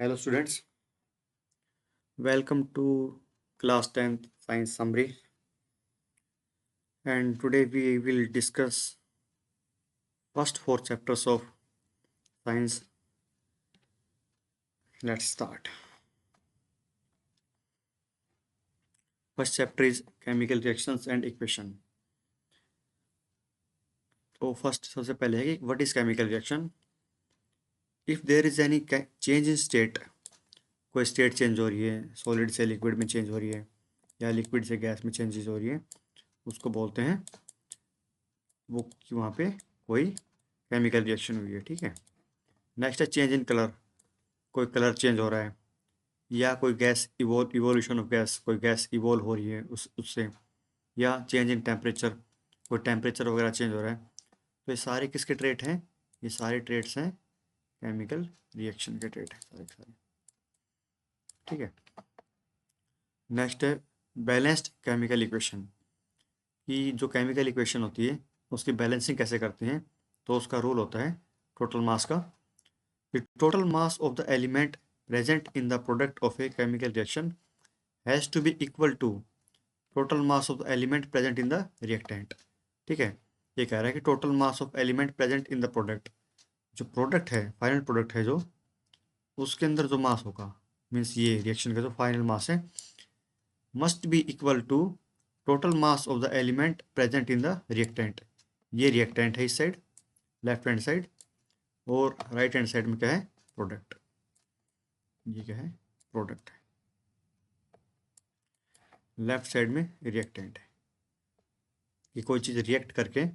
Hello students, welcome to class 10th science summary, and today we will discuss first four chapters of science. Let's start. First chapter is chemical reactions and equation. तो first सबसे पहले है कि what is chemical reaction. If there is any change in state, कोई state change हो रही है, solid से लिक्विड में चेंज हो रही है या लिक्विड से गैस में चेंजेस हो रही है, उसको बोलते हैं वो कि वहाँ पे कोई केमिकल रिएक्शन हुई है। ठीक है। नेक्स्ट है चेंज इन कलर, कोई कलर चेंज हो रहा है या कोई गैस इवोल्यूशन ऑफ गैस, कोई गैस इवोल्व हो रही है उससे, या चेंज इन टेम्परेचर, कोई टेम्परेचर वगैरह चेंज हो रहा है। तो ये सारे किसके ट्रेट हैं? ये सारे ट्रेट्स हैं केमिकल रिएक्शन के ट्रेट हैं सारे के सारे। ठीक है। नेक्स्ट है बैलेंस्ड केमिकल इक्वेशन, कि जो केमिकल इक्वेशन होती है उसकी बैलेंसिंग कैसे करते हैं। तो उसका रूल होता है टोटल मास का। The total mass of the element present in the product of a chemical reaction has to be equal to total mass of the element present in the reactant। ठीक है। ये कह रहा है कि total mass of element present in the product, जो product है, final product है, जो उसके अंदर जो मास होगा, मीन्स ये रिएक्शन का जो फाइनल मास है, must be equal to total mass of the element present in the reactant. ये रिएक्टेंट है इस साइड, लेफ्ट हैंड साइड, और राइट हैंड साइड में क्या है? प्रोडक्ट। ये क्या है? प्रोडक्ट है। लेफ्ट साइड में रिएक्टेंट है, कि कोई चीज़ रिएक्ट करके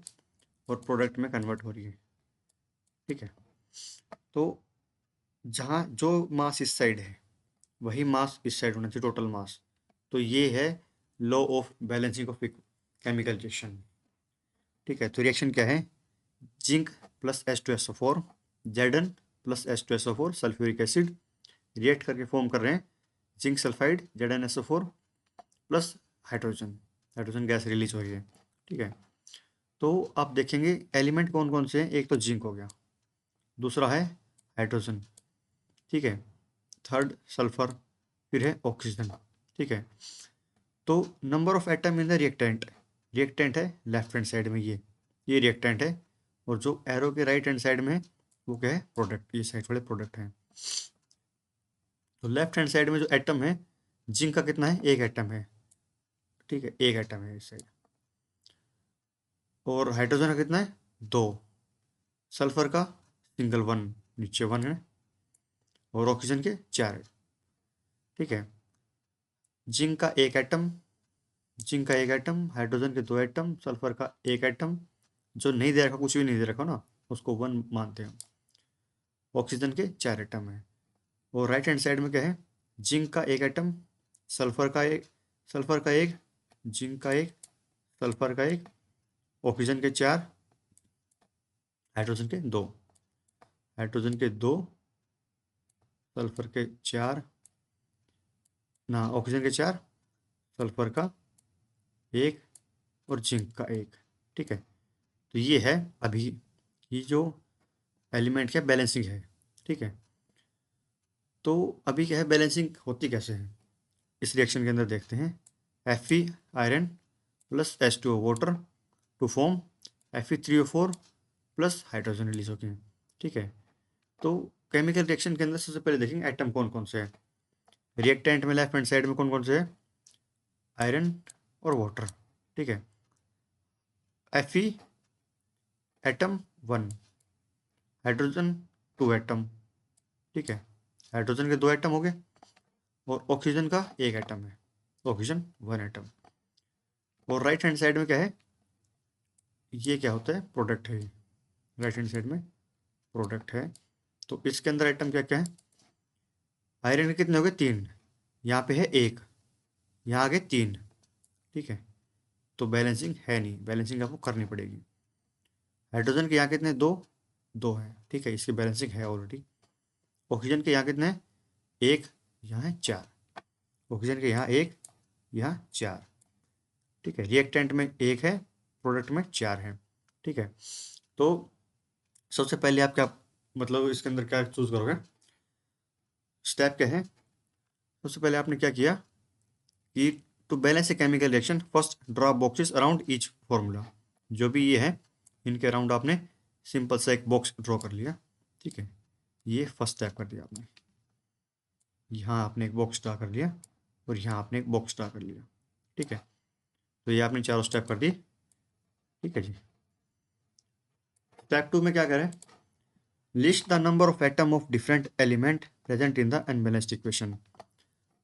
और प्रोडक्ट में कन्वर्ट हो रही है। ठीक है। तो जहाँ जो मास इस साइड है वही मास इस साइड होना चाहिए, टोटल मास। तो ये है law of balancing of chemical reaction. ठीक है। तो रिएक्शन क्या है? Zinc plus H2SO4, Zn plus H2SO4 sulphuric acid react करके फॉर्म कर रहे हैं zinc sulphide ZnSO4 plus hydrogen. Hydrogen gas release हो रही है। ठीक है। तो आप देखेंगे एलिमेंट कौन कौन से हैं। एक तो जिंक हो गया, दूसरा है हाइड्रोजन, ठीक है, थर्ड सल्फर, फिर है ऑक्सीजन। ठीक है। तो number of atom in the reactant, reactant है लेफ्ट हैंड साइड में, ये रिएक्टेंट है, और जो एरो के राइट हैंड साइड में है वो क्या है? प्रोडक्ट। ये साइड वाले प्रोडक्ट हैं। तो लेफ्ट हैंड साइड में जो एटम है, जिंक का कितना है? एक एटम है। ठीक है, एक एटम है इस साइड। और हाइड्रोजन का कितना है? दो। सल्फर का सिंगल वन, नीचे वन है। और ऑक्सीजन के चार है। ठीक है। जिंक का एक एटम, जिंक का एक एटम, हाइड्रोजन के दो एटम, सल्फर का एक एटम, जो नहीं दे रखा, कुछ भी नहीं दे रखा ना, उसको वन मानते हैं। ऑक्सीजन के चार एटम है। और राइट हैंड साइड में क्या है? जिंक का एक एटम, सल्फर का एक, सल्फर का एक, जिंक का एक, सल्फर का एक, ऑक्सीजन के चार, हाइड्रोजन के दो। हाइड्रोजन के दो, सल्फर के चार, ना ऑक्सीजन के चार, सल्फर का एक, और जिंक का एक। ठीक है। तो ये है अभी ये जो एलिमेंट का बैलेंसिंग है। ठीक है। तो अभी क्या है, बैलेंसिंग होती कैसे है इस रिएक्शन के अंदर देखते हैं। Fe iron plus H2O water to form Fe3O4 plus hydrogen release होते हैं। ठीक है। तो केमिकल रिएक्शन के अंदर सबसे पहले देखेंगे एटम कौन कौन से हैं। रिएक्टेंट में लेफ्ट हैंड साइड में कौन कौन से है? आयरन और वाटर। ठीक है। Fe atom one, hydrogen two atom. ठीक है। हाइड्रोजन के दो एटम हो गए, और ऑक्सीजन का एक एटम है, ऑक्सीजन वन एटम। और राइट हैंड साइड में क्या है? ये क्या होता है? प्रोडक्ट है। राइट हैंड साइड में प्रोडक्ट है। तो इसके अंदर आइटम क्या क्या है? आयरन के कितने हो गए? तीन। यहाँ पे है एक, यहाँ आगे तीन। ठीक है। तो बैलेंसिंग है नहीं, बैलेंसिंग आपको करनी पड़ेगी। हाइड्रोजन के यहाँ कितने? दो, दो है। ठीक है, इसकी बैलेंसिंग है ऑलरेडी। ऑक्सीजन के यहाँ कितने हैं? एक, यहाँ है चार। ऑक्सीजन के यहाँ एक, यहाँ चार। ठीक है। रिएक्टेंट में एक है, प्रोडक्ट में चार है। ठीक है। तो सबसे पहले आप क्या, मतलब इसके अंदर क्या चूज करोगे? स्टेप क्या है, सबसे पहले आपने क्या किया कि to balance a chemical reaction first draw boxes around each formula. जो भी ये है इनके अराउंड आपने सिंपल सा एक बॉक्स ड्रॉ कर लिया, ठीक है। ये फर्स्ट स्टेप कर दिया आपने, यहाँ आपने एक बॉक्स ड्रा कर लिया और यहाँ आपने एक बॉक्स ड्रा कर लिया, ठीक है। तो ये आपने चारों स्टेप कर दी, ठीक है जी। स्टेप 2 में क्या करें, list the number of atom of different element present in the unbalanced equation.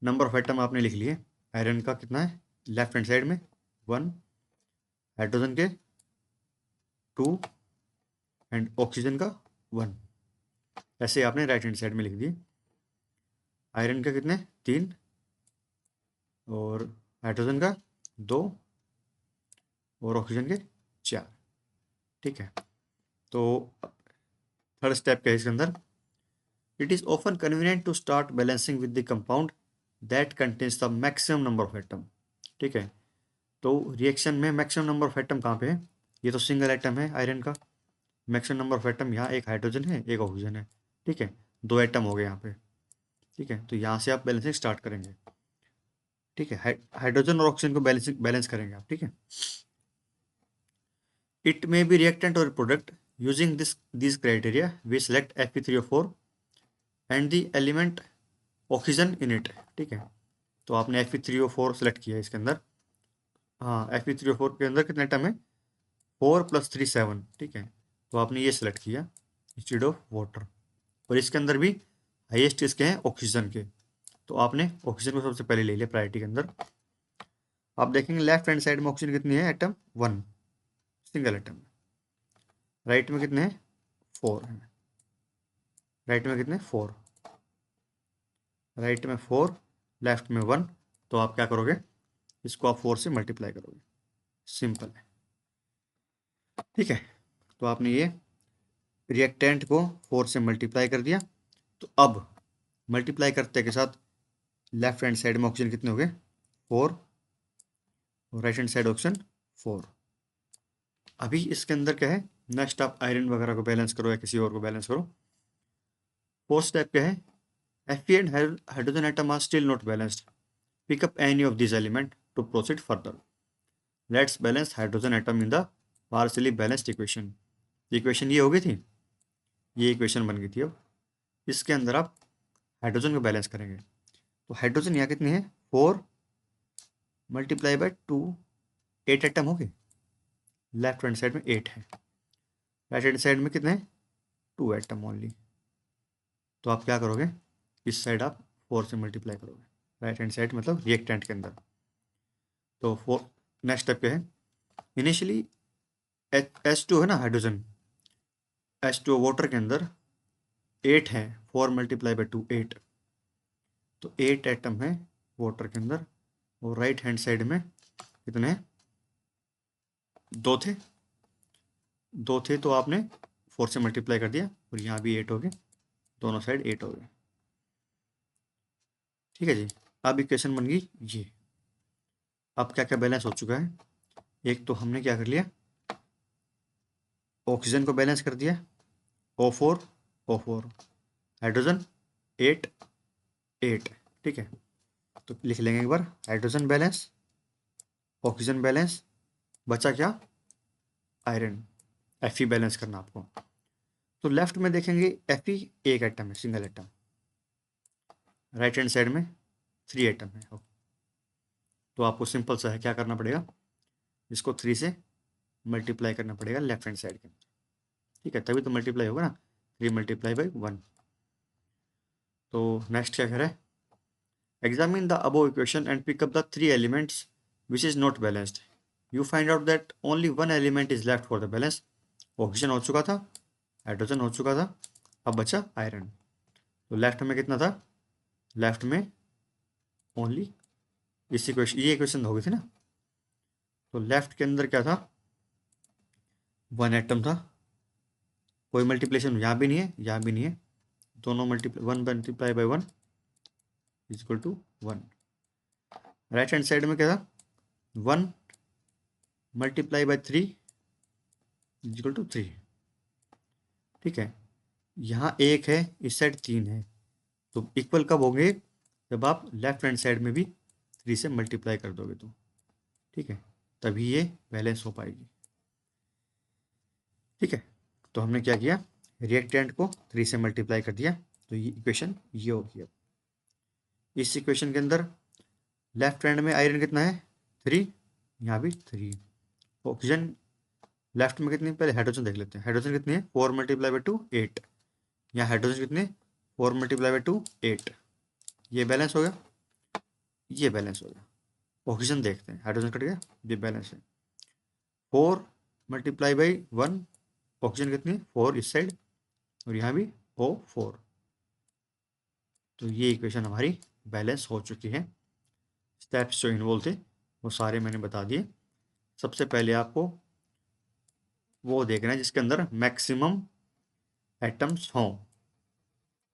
Number of atom आपने लिख लिए, आयरन का कितना है लेफ्ट हैंड साइड में 1, हाइड्रोजन के 2 एंड ऑक्सीजन का 1। ऐसे आपने राइट हैंड साइड में लिख दिए। आयरन का कितने 3 और हाइड्रोजन का 2 और ऑक्सीजन के 4, ठीक है। तो थर्ड स्टेप क्या है इसके अंदर, it is often convenient to start balancing with the compound that contains the maximum number of atom, ठीक है। तो रिएक्शन में मैक्सिमम नंबर ऑफ एटम कहाँ पे है, ये तो सिंगल एटम है आयरन का, मैक्सिमम नंबर ऑफ एटम यहाँ एक हाइड्रोजन है एक ऑक्सीजन है, ठीक है। 2 एटम हो गए यहाँ पे, ठीक है। तो यहाँ से आप बैलेंसिंग स्टार्ट करेंगे, ठीक है। हाइड्रोजन और ऑक्सीजन को बैलेंस करेंगे आप, ठीक है। इट मे बी रिएक्टेंट और product using this criteria we select Fe3O4 and the element oxygen in it, ठीक है। तो आपने Fe3O4 सेलेक्ट किया इसके अंदर, हाँ Fe3O4 के अंदर कितने एटम है 4 + 3 7, ठीक है। तो आपने ये सेलेक्ट किया इंस्टेड ऑफ वाटर, और इसके अंदर भी हाईएस्ट इसके हैं ऑक्सीजन के, तो आपने ऑक्सीजन को सबसे पहले ले लिया प्रायोरिटी के अंदर। आप देखेंगे लेफ्ट हैंड साइड में ऑक्सीजन कितनी है एटम 1 सिंगल एटम, राइट में कितने हैं 4 हैं, राइट में कितने 4, राइट में 4 लेफ्ट में 1। तो आप क्या करोगे, इसको आप 4 से मल्टीप्लाई करोगे, सिंपल है, ठीक है। तो आपने ये रिएक्टेंट को 4 से मल्टीप्लाई कर दिया। तो अब मल्टीप्लाई करते के साथ लेफ्ट हैंड साइड में ऑक्सीजन कितने हो गए 4 और राइट हैंड साइड ऑक्सीजन 4। अभी इसके अंदर क्या है, नेक्स्ट आप आयरन वगैरह को बैलेंस करो या किसी और को बैलेंस करो। फोर्थ स्टेप क्या है, Fe and hydrogen atom are still not balanced. Pick up any of these elements to proceed further. Let's balance hydrogen atom in the partially balanced equation. Equation ये हो गई थी, ये इक्वेशन बन गई थी। अब इसके अंदर आप हाइड्रोजन को बैलेंस करेंगे। तो हाइड्रोजन यहाँ कितनी है 4 मल्टीप्लाई बाय 2, 8 एटम हो गए, लेफ्ट हैंड साइड में 8 है, राइट हैंड साइड में कितने हैं 2 एटम ओनली। तो आप क्या करोगे, इस साइड आप 4 से मल्टीप्लाई करोगे, राइट हैंड साइड मतलब रिएक्टेंट के अंदर। तो 4 नेक्स्ट स्टेप क्या है, इनिशियली H2 है ना हाइड्रोजन, H2 वाटर के अंदर 8 है, 4 मल्टीप्लाई बाई 2 8, तो 8 एटम है वाटर के अंदर, और राइट हैंड साइड में कितने हैं 2 थे, 2 थे। तो आपने 4 से मल्टीप्लाई कर दिया और यहाँ भी 8 हो गए, दोनों साइड 8 हो गए, ठीक है जी। अब इक्वेशन बन गई ये। अब क्या क्या बैलेंस हो चुका है, एक तो हमने क्या कर लिया ऑक्सीजन को बैलेंस कर दिया O4 O4, हाइड्रोजन 8 8, ठीक है। तो लिख लेंगे एक बार हाइड्रोजन बैलेंस, ऑक्सीजन बैलेंस, बचा क्या आयरन, Fe बैलेंस करना आपको। तो लेफ्ट में देखेंगे Fe एक एटम है single atom, right hand side में 3 एटम है। तो आपको सिंपल सा है क्या करना पड़ेगा, इसको 3 से मल्टीप्लाई करना पड़ेगा लेफ्ट हैंड साइड के अंदर, ठीक है, तभी तो मल्टीप्लाई होगा ना, 3 मल्टीप्लाई बाई 1। तो नेक्स्ट क्या कह रहा है, examine the above equation and pick up the 3 elements which is not balanced. You find out that only 1 element is left for the balance. Oxygen हो चुका था, हाइड्रोजन हो चुका था, अब बचा आयरन। तो लेफ्ट में कितना था, लेफ्ट में ओनली इस इक्वेशन, ये इक्वेशन हो गई थी ना। तो लेफ्ट के अंदर क्या था 1 एटम था, कोई मल्टीप्लेशन यहाँ भी नहीं है यहाँ भी नहीं है, दोनों 1 multiply by 1 is equal to 1। Right hand side में क्या था 1 multiply by 3 is equal to 3, ठीक है। यहाँ 1 है, इस साइड 3 है, तो इक्वल कब होंगे? जब आप लेफ्ट हैंड साइड में भी 3 से मल्टीप्लाई कर दोगे तो, ठीक है, तभी ये बैलेंस हो पाएगी। ठीक है, तो हमने क्या किया, रिएक्टेंट को 3 से मल्टीप्लाई कर दिया, तो ये इक्वेशन ये होगी। अब इस इक्वेशन के अंदर लेफ्ट हैंड में आयरन कितना है? 3, यहाँ भी 3। ऑक्सीजन लेफ्ट में कितनी, पहले हाइड्रोजन देख लेते हैं। हाइड्रोजन कितनी है? 4 मल्टीप्लाई बाई 2 8। यहाँ हाइड्रोजन कितने? 4 मल्टीप्लाई बाई 2 8। ये बैलेंस हो गया, ये बैलेंस हो गया। ऑक्सीजन देखते हैं, हाइड्रोजन कट गया, ये बैलेंस है। 4 मल्टीप्लाई बाई 1, ऑक्सीजन कितनी? 4 इस साइड, और यहाँ भी O4। तो ये इक्वेशन हमारी बैलेंस हो चुकी है। स्टेप्स जो इन्वॉल्व थे वो सारे मैंने बता दिए। सबसे पहले आपको वो देखना है जिसके अंदर मैक्सिमम एटम्स हों।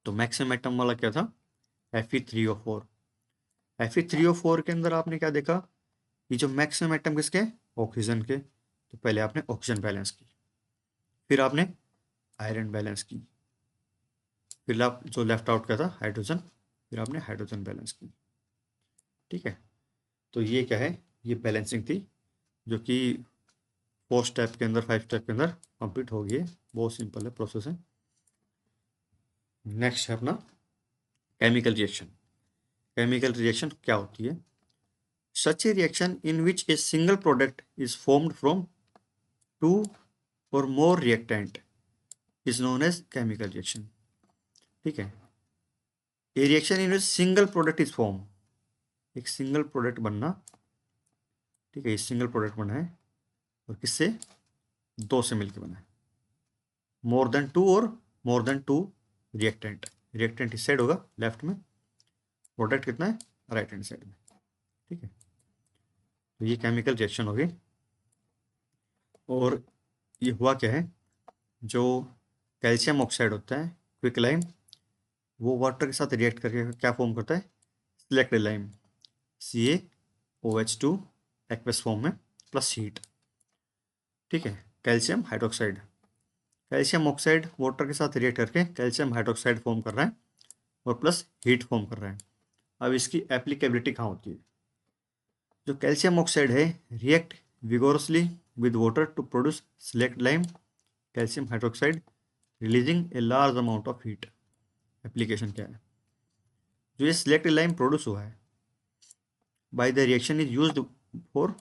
तो मैक्सिमम एटम वाला क्या था? Fe3O4। Fe3O4 के अंदर आपने क्या देखा, ये जो मैक्सिमम एटम किसके? ऑक्सीजन के। तो पहले आपने ऑक्सीजन बैलेंस की, फिर आपने आयरन बैलेंस की, फिर आप जो लेफ्ट आउट का था हाइड्रोजन, फिर आपने हाइड्रोजन बैलेंस की। ठीक है, तो ये क्या है, ये बैलेंसिंग थी जो कि 4 स्टेप के अंदर, 5 स्टेप के अंदर कंप्लीट हो गई है। बहुत सिंपल है, प्रोसेस है। नेक्स्ट है अपना केमिकल रिएक्शन। केमिकल रिएक्शन क्या होती है? Such a reaction in which a single product is formed from 2 और more reactant is known as chemical reaction. ठीक है, a reaction in which single product is form, एक single product बनना। ठीक है, ये सिंगल प्रोडक्ट बना है, और किससे? 2 से मिलकर बना है। मोर देन 2 और मोर देन 2 रिएक्टेंट। रिएक्टेंट इस साइड होगा लेफ्ट में, प्रोडक्ट कितना है? राइट हैंड साइड में। ठीक है, तो ये केमिकल रिएक्शन हो गई। और ये हुआ क्या है, जो कैल्शियम ऑक्साइड होता है क्विकलाइम, वो वाटर के साथ रिएक्ट करके क्या फॉर्म करता है? Slaked lime, CaOH2 aqueous form में, प्लस हीट। ठीक है, calcium hydroxide, calcium oxide water के साथ रिएक्ट करके कैल्शियम हाइड्रोक्साइड फॉर्म कर रहा है, और प्लस हीट फॉर्म कर रहा है। अब इसकी एप्लीकेबिलिटी कहाँ होती है? जो कैल्शियम ऑक्साइड है react vigorously with water to produce slaked lime calcium hydroxide releasing a large amount of heat. Application क्या है? जो ये सिलेक्ट लाइम प्रोड्यूस हुआ है by the reaction is used for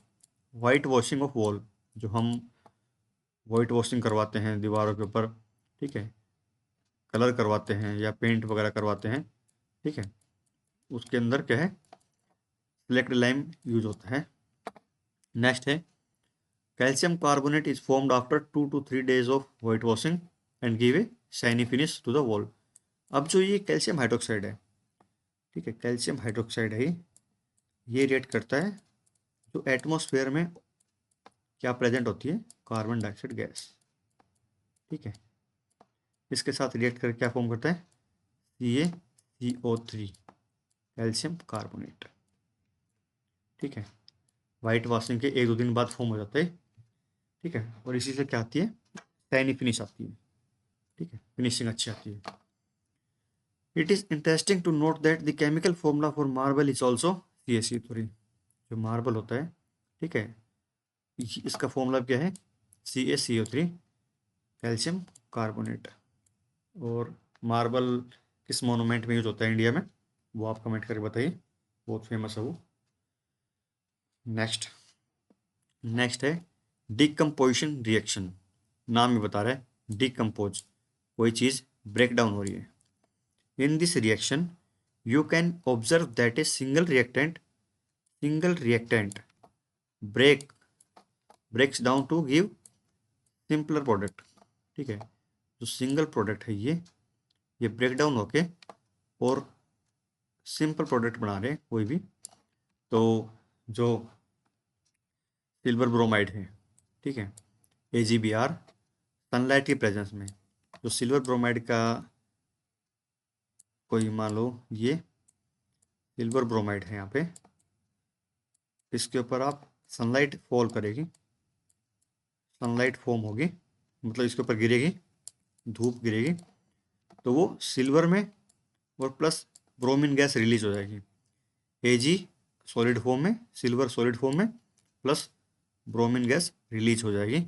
white washing of wall. जो हम white washing करवाते हैं दीवारों के ऊपर, ठीक है, कलर करवाते हैं या पेंट वगैरह करवाते हैं, ठीक है, उसके अंदर क्या है? सिलेक्ट लाइम यूज होता है। नेक्स्ट है calcium carbonate is formed after 2 to 3 days of white washing and give a shiny finish to the wall. अब जो ये कैल्शियम हाइड्रोक्साइड है, ठीक है, कैल्शियम हाइड्रोक्साइड है, ये रिएक्ट करता है जो एटमॉस्फेयर में क्या प्रेजेंट होती है? Carbon dioxide gas. ठीक है, इसके साथ रिएक्ट करके क्या फॉर्म करता है? CaCO3 calcium carbonate. ठीक है, वाइट वॉशिंग के 1-2 दिन बाद फॉर्म हो जाता है। ठीक है, और इसी से क्या आती है? शाइनी फिनिश आती है। ठीक है, फिनिशिंग अच्छी आती है। It is interesting to note that the chemical formula for marble is also CaCO3। जो मार्बल होता है, ठीक है, इसका फॉर्मूला क्या है? CaCO3 calcium carbonate. और मार्बल किस मोनूमेंट में यूज होता है इंडिया में, वो आप कमेंट करके बताइए, बहुत फेमस है वो। नेक्स्ट नेक्स्ट है डिकम्पोजिशन रिएक्शन। नाम ही बता रहा है डिकम्पोज, कोई चीज़ ब्रेक डाउन हो रही है। In this reaction you can observe that a single reactant breaks down to give simpler product. ठीक है, जो सिंगल प्रोडक्ट है ये ब्रेक डाउन होके और सिंपल प्रोडक्ट बना रहे हैं कोई भी। तो जो सिल्वर ब्रोमाइड है, ठीक है, AgBr, सनलाइट की प्रेजेंस में जो सिल्वर ब्रोमाइड का, कोई मान लो ये सिल्वर ब्रोमाइड है यहाँ पे, इसके ऊपर आप सनलाइट फॉल करेगी, सनलाइट फॉर्म होगी, मतलब इसके ऊपर गिरेगी, धूप गिरेगी, तो वो सिल्वर में और प्लस ब्रोमीन गैस रिलीज हो जाएगी। Ag सॉलिड फॉर्म में, सिल्वर सॉलिड फॉर्म में, प्लस ब्रोमीन गैस रिलीज हो जाएगी।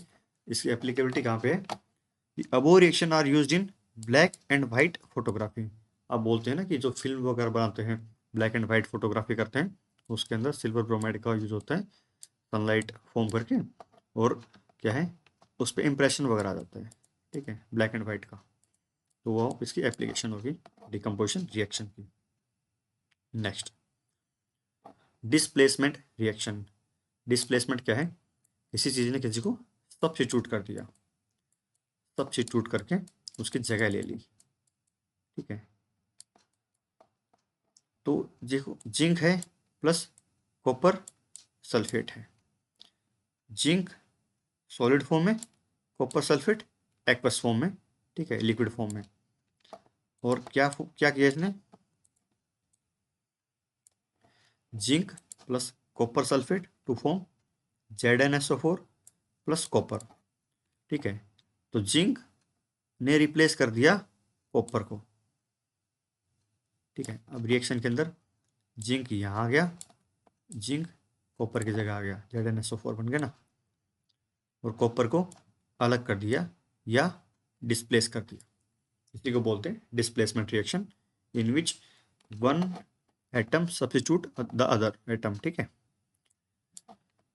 इसकी एप्लीकेबिलिटी कहाँ पे है? Above reaction are used in black and white photography. आप बोलते हैं ना कि जो फिल्म वगैरह बनाते हैं, ब्लैक एंड वाइट फोटोग्राफी करते हैं, उसके अंदर सिल्वर ब्रोमाइड का यूज होता है सनलाइट फॉर्म करके, और क्या है उस पर इम्प्रेशन वगैरह आ जाता है, ठीक है, ब्लैक एंड वाइट का। तो वो इसकी एप्लीकेशन होगी डिकम्पोजिशन रिएक्शन की। Next, displacement reaction. डिस्प्लेसमेंट क्या है? किसी चीज़ ने किसी को सब्स्टिट्यूट कर दिया, सब्स्टिट्यूट करके उसकी जगह ले ली, ठीक है। तो देखो जिंक है प्लस कॉपर सल्फेट है। जिंक सॉलिड फॉर्म में, कॉपर सल्फेट एक्वस फॉर्म में, ठीक है, लिक्विड फॉर्म में। और क्या क्या किया इसने? Zinc plus copper sulphate to form ZnSO4 plus copper, ठीक है। तो जिंक ने रिप्लेस कर दिया कॉपर को, ठीक है। अब रिएक्शन के अंदर जिंक यहाँ आ गया, जिंक कॉपर की जगह आ गया, ZnSO4 बन गया ना, और कॉपर को अलग कर दिया या डिस्प्लेस कर दिया। इसी को बोलते हैं displacement reaction, in which one atom substitute the other atom, ठीक है।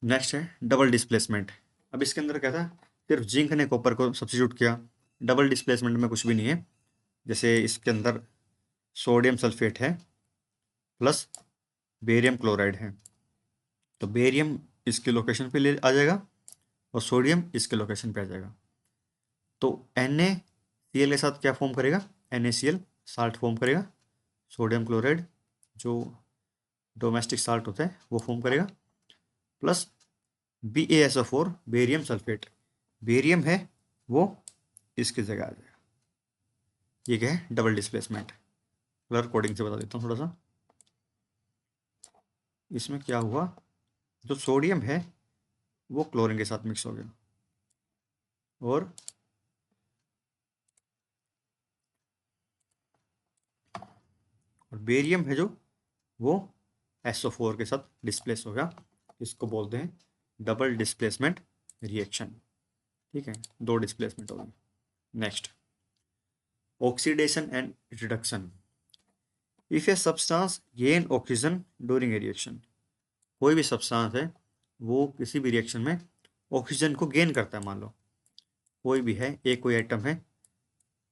नेक्स्ट है डबल डिस्प्लेसमेंट। अब इसके अंदर क्या था? सिर्फ जिंक ने कॉपर को सब्स्टिट्यूट किया। डबल डिस्प्लेसमेंट में कुछ भी नहीं है। जैसे इसके अंदर सोडियम सल्फेट है प्लस बेरियम क्लोराइड है, तो बेरियम इसके लोकेशन पे ले आ जाएगा और सोडियम इसके लोकेशन पे आ जाएगा। तो NaCl के साथ क्या फॉर्म करेगा? NaCl साल्ट फॉर्म करेगा। सोडियम क्लोराइड जो डोमेस्टिक साल्ट होता है वो फॉर्म करेगा, plus BaSO4 barium sulphate, barium है वो इसकी जगह आ जाएगा। ये क्या है? Double displacement. कलर कोडिंग से बता देता हूँ थोड़ा सा। इसमें क्या हुआ, जो सोडियम है वो क्लोरीन के साथ मिक्स हो गया, और बेरियम है जो वो SO4 के साथ डिस्प्लेस हो गया। इसको बोलते हैं डबल डिस्प्लेसमेंट रिएक्शन, ठीक है। दो डिस्प्लेसमेंट होगी। Next, oxidation and reduction. If a substance gain oxygen during a reaction, कोई भी सब्सटेंस है वो किसी भी रिएक्शन में ऑक्सीजन को गेन करता है। मान लो कोई भी है, एक कोई आइटम है,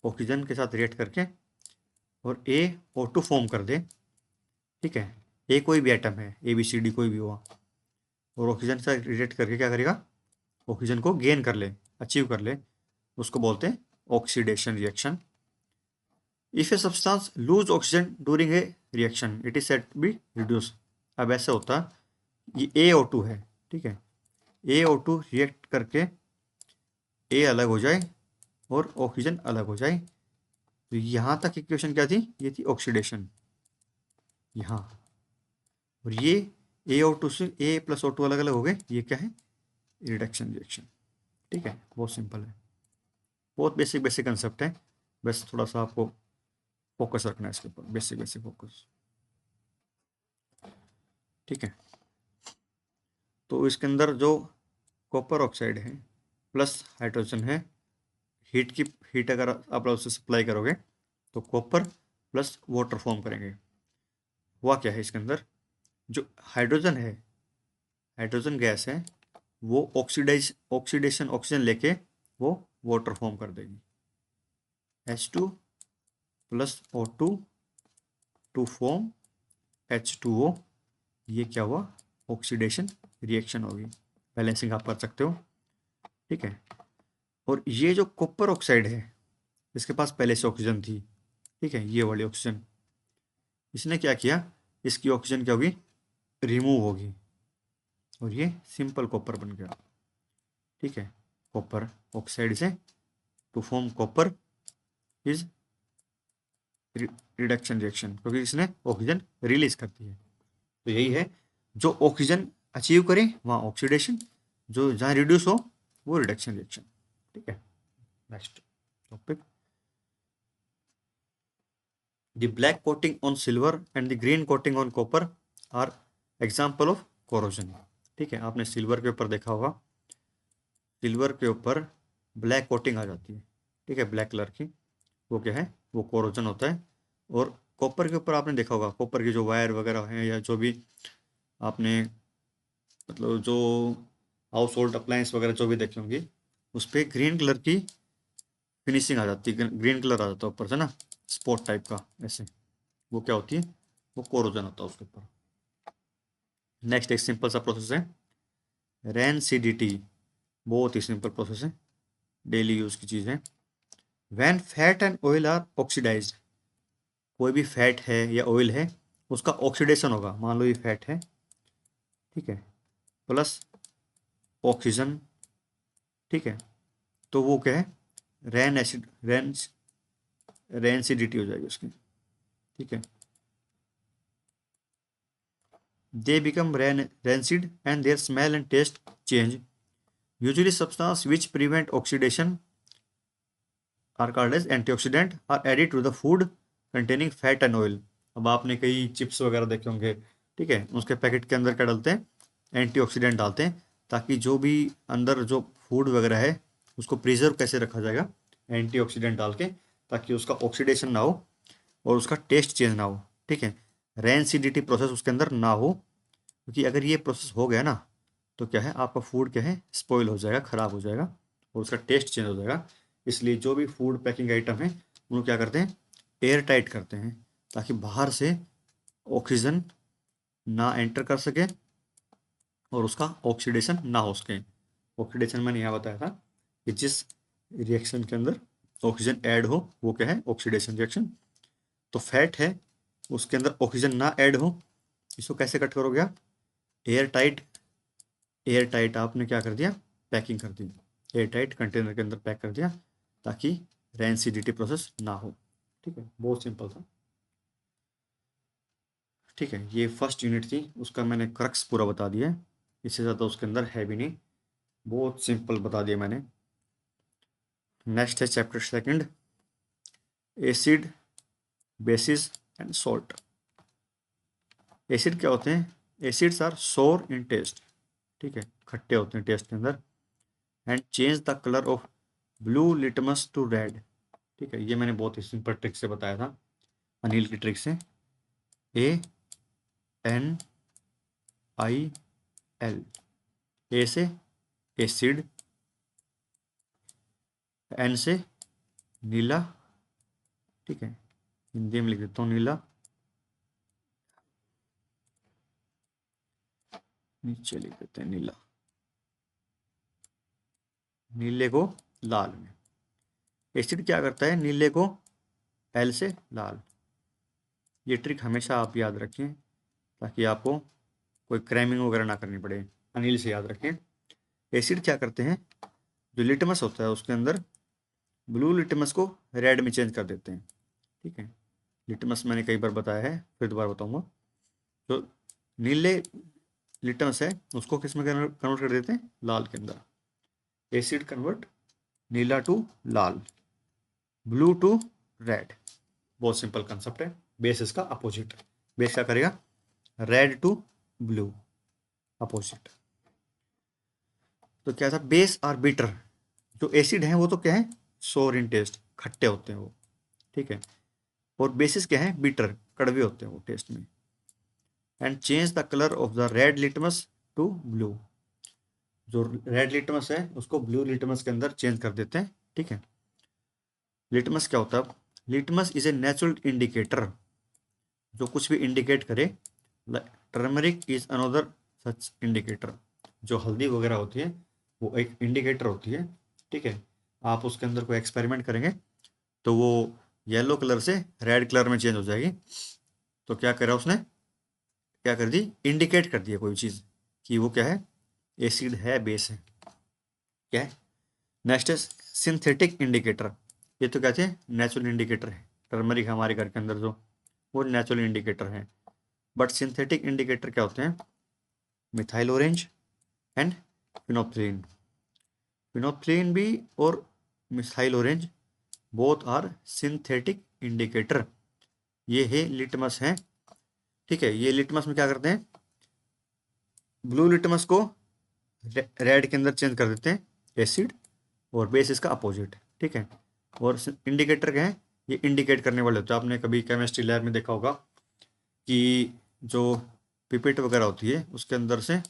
ऑक्सीजन के साथ रिएक्ट करके और AO2 फॉर्म कर दे, ठीक है। ए कोई भी आइटम है, ABCD कोई भी हुआ, और ऑक्सीजन से रिएक्ट करके क्या करेगा? ऑक्सीजन को गेन कर ले, अचीव कर ले, उसको बोलते हैं oxidation reaction. If a substance lose oxygen during a reaction it is said to be reduce. अब ऐसे होता, ये AO2 है, ठीक है, AO2 रिएक्ट करके A अलग हो जाए और ऑक्सीजन अलग हो जाए, तो यहाँ तक इक्वेशन क्या थी? ये थी ऑक्सीडेशन यहाँ। और ये AO2 से A प्लस O2 अलग अलग हो गए, ये क्या है? रिडक्शन रिएक्शन, ठीक है। बहुत सिंपल है, बहुत बेसिक बेसिक कंसेप्ट है, बस थोड़ा सा आपको फोकस रखना है इसके ऊपर, बेसिक बेसिक फोकस, ठीक है। तो इसके अंदर जो कॉपर ऑक्साइड है प्लस हाइड्रोजन है, हीट अगर आप उसे सप्लाई करोगे तो कॉपर प्लस वाटर फॉर्म करेंगे। हुआ क्या है इसके अंदर? जो हाइड्रोजन है, हाइड्रोजन गैस है, वो ऑक्सीडेशन ऑक्सीजन लेके वो वाटर फॉर्म कर देगी, H2 plus O2 to form H2O। ये क्या हुआ? ऑक्सीडेशन रिएक्शन होगी। बैलेंसिंग आप कर सकते हो, ठीक है। और ये जो कॉपर ऑक्साइड है, इसके पास पहले से ऑक्सीजन थी, ठीक है, ये वाली ऑक्सीजन, इसने क्या किया? इसकी ऑक्सीजन क्या होगी? रिमूव होगी, और ये सिंपल कॉपर बन गया, ठीक है। कॉपर ऑक्साइड से to form copper is reduction reaction, क्योंकि इसने ऑक्सीजन रिलीज कर दी है। तो यही है, जो ऑक्सीजन अचीव करे वहाँ ऑक्सीडेशन, जो जहाँ रिड्यूस हो वो रिडक्शन रिएक्शन, ठीक है। Next topic, the black coating on silver and the green coating on copper are example of corrosion. ठीक है, आपने सिल्वर के ऊपर देखा होगा, सिल्वर के ऊपर ब्लैक कोटिंग आ जाती है, ठीक है, ब्लैक कलर की, वो क्या है, वो कोरोजन होता है। और कॉपर के ऊपर आपने देखा होगा, कॉपर की जो वायर वगैरह हैं या जो भी आपने मतलब जो हाउस होल्ड अप्लायंस वगैरह जो भी देखे होंगे, उस पर ग्रीन कलर की फिनिशिंग आ जाती है, ग्रीन कलर आ जाता है ऊपर से ना, स्पॉट टाइप का ऐसे, वो क्या होती है, वो कोरोजन होता है उसके ऊपर। नेक्स्ट एक सिंपल सा प्रोसेस है रेनसीडीटी, बहुत ही सिंपल प्रोसेस है, डेली यूज की चीज़ है। When fat and oil are oxidised, कोई भी फैट है या ऑयल है उसका ऑक्सीडेशन होगा, मान लो ये फैट है, ठीक है, प्लस ऑक्सीजन, ठीक है, तो वो क्या है, रेन एसिड रेनसिडिटी हो जाएगी उसकी, ठीक है, they become rancid and their smell and taste change. Usually substance which prevent oxidation are called as antioxidant are added to the food containing fat and oil. अब आपने कई चिप्स वगैरह देखे होंगे, ठीक है, उसके पैकेट के अंदर क्या डालते हैं, एंटीऑक्सीडेंट डालते हैं, ताकि जो भी अंदर जो फूड वगैरह है उसको प्रिजर्व कैसे रखा जाएगा, एंटीऑक्सीडेंट डाल के, ताकि उसका ऑक्सीडेशन ना हो और उसका टेस्ट चेंज ना हो, ठीक है, रेनसिडिटी प्रोसेस उसके अंदर ना हो, क्योंकि अगर ये प्रोसेस हो गया ना तो क्या है, आपका फूड क्या है, स्पॉइल हो जाएगा, ख़राब हो जाएगा और उसका टेस्ट चेंज हो जाएगा। इसलिए जो भी फूड पैकिंग आइटम है उनको क्या करते हैं, एयर टाइट करते हैं, ताकि बाहर से ऑक्सीजन ना एंटर कर सके और उसका ऑक्सीडेशन ना हो सके। ऑक्सीडेशन मैंने यहाँ बताया था कि जिस रिएक्शन के अंदर ऑक्सीजन ऐड हो वो क्या है, ऑक्सीडेशन रिएक्शन। तो फैट है उसके अंदर ऑक्सीजन ना ऐड हो, इसको कैसे कट करोगे आप, एयर टाइट, एयर टाइट आपने क्या कर दिया, पैकिंग कर दी, एयर टाइट कंटेनर के अंदर पैक कर दिया, ताकि रेंसिडिटी प्रोसेस ना हो। ठीक है, बहुत सिंपल था। ठीक है, ये फर्स्ट यूनिट थी, उसका मैंने क्रक्स पूरा बता दिया है, इससे ज़्यादा उसके अंदर है भी नहीं, बहुत सिंपल बता दिया मैंने। नेक्स्ट है chapter second, acid, basis and salt. Acid क्या होते हैं, एसिड्स आर सोर इन टेस्ट, ठीक है, खट्टे होते हैं टेस्ट के अंदर, and change the colour of blue litmus to red. ठीक है, ये मैंने बहुत ही सिंपल ट्रिक से बताया था, अनिल की ट्रिक से, ANIL, ए से एसिड, एन से नीला, ठीक है, हिंदी में लिख देता हूँ नीला, नीचे लिख देते हैं नीला, नीले को लाल में, एसिड क्या करता है, नीले को एल से लाल। ये ट्रिक हमेशा आप याद रखें, ताकि आपको कोई क्रैमिंग वगैरह ना करनी पड़े, अनिल से याद रखें। एसिड क्या करते हैं, जो लिटमस होता है उसके अंदर ब्लू लिटमस को रेड में चेंज कर देते हैं, ठीक है, लिटमस मैंने कई बार बताया है, फिर दोबारा बताऊंगा। जो नीले लिटमस है उसको किस में कन्वर्ट कर देते हैं, लाल के अंदर, एसिड कन्वर्ट नीला टू लाल, ब्लू टू रेड, बहुत सिंपल कंसेप्ट है। बेस इसका अपोजिट, बेस क्या करेगा, रेड टू ब्लू, अपोजिट। तो क्या था, बेस और बीटर, जो एसिड है वो तो क्या है, सोर इन टेस्ट, खट्टे होते हैं वो, ठीक है, और बेसिस क्या है, बीटर, कड़वे होते हैं वो टेस्ट में, and change the colour of the red litmus to blue, जो रेड लिटमस है उसको ब्लू लिटमस के अंदर चेंज कर देते हैं, ठीक है। लिटमस क्या होता है, litmus is a natural indicator, जो कुछ भी इंडिकेट करे, turmeric is another such indicator, जो हल्दी वगैरह होती है वो एक इंडिकेटर होती है, ठीक है, आप उसके अंदर कोई एक्सपेरिमेंट करेंगे तो वो येलो कलर से रेड कलर में चेंज हो जाएगी, तो क्या करा उसने, क्या कर दी, इंडिकेट कर दिया कोई चीज़ कि वो क्या है, एसिड है, बेस है, क्या है। नेक्स्ट है सिंथेटिक इंडिकेटर, ये तो कहते हैं नेचुरल इंडिकेटर है, टर्मरिक हमारे घर के अंदर जो, वो नेचुरल इंडिकेटर है, बट सिंथेटिक इंडिकेटर क्या होते हैं, methyl orange and phenolphthalein, phenolphthalein भी और methyl orange both are synthetic indicator, ये है लिटमस है, ठीक है। ये लिटमस में क्या करते हैं, ब्लू लिटमस को रेड के अंदर चेंज कर देते हैं, एसिड, और बेस इसका अपोजिट, ठीक है। और इंडिकेटर क्या है, ये इंडिकेट करने वाले होते हैं। आपने कभी केमिस्ट्री लैब में देखा होगा कि जो पिपेट वगैरह होती है उसके अंदर से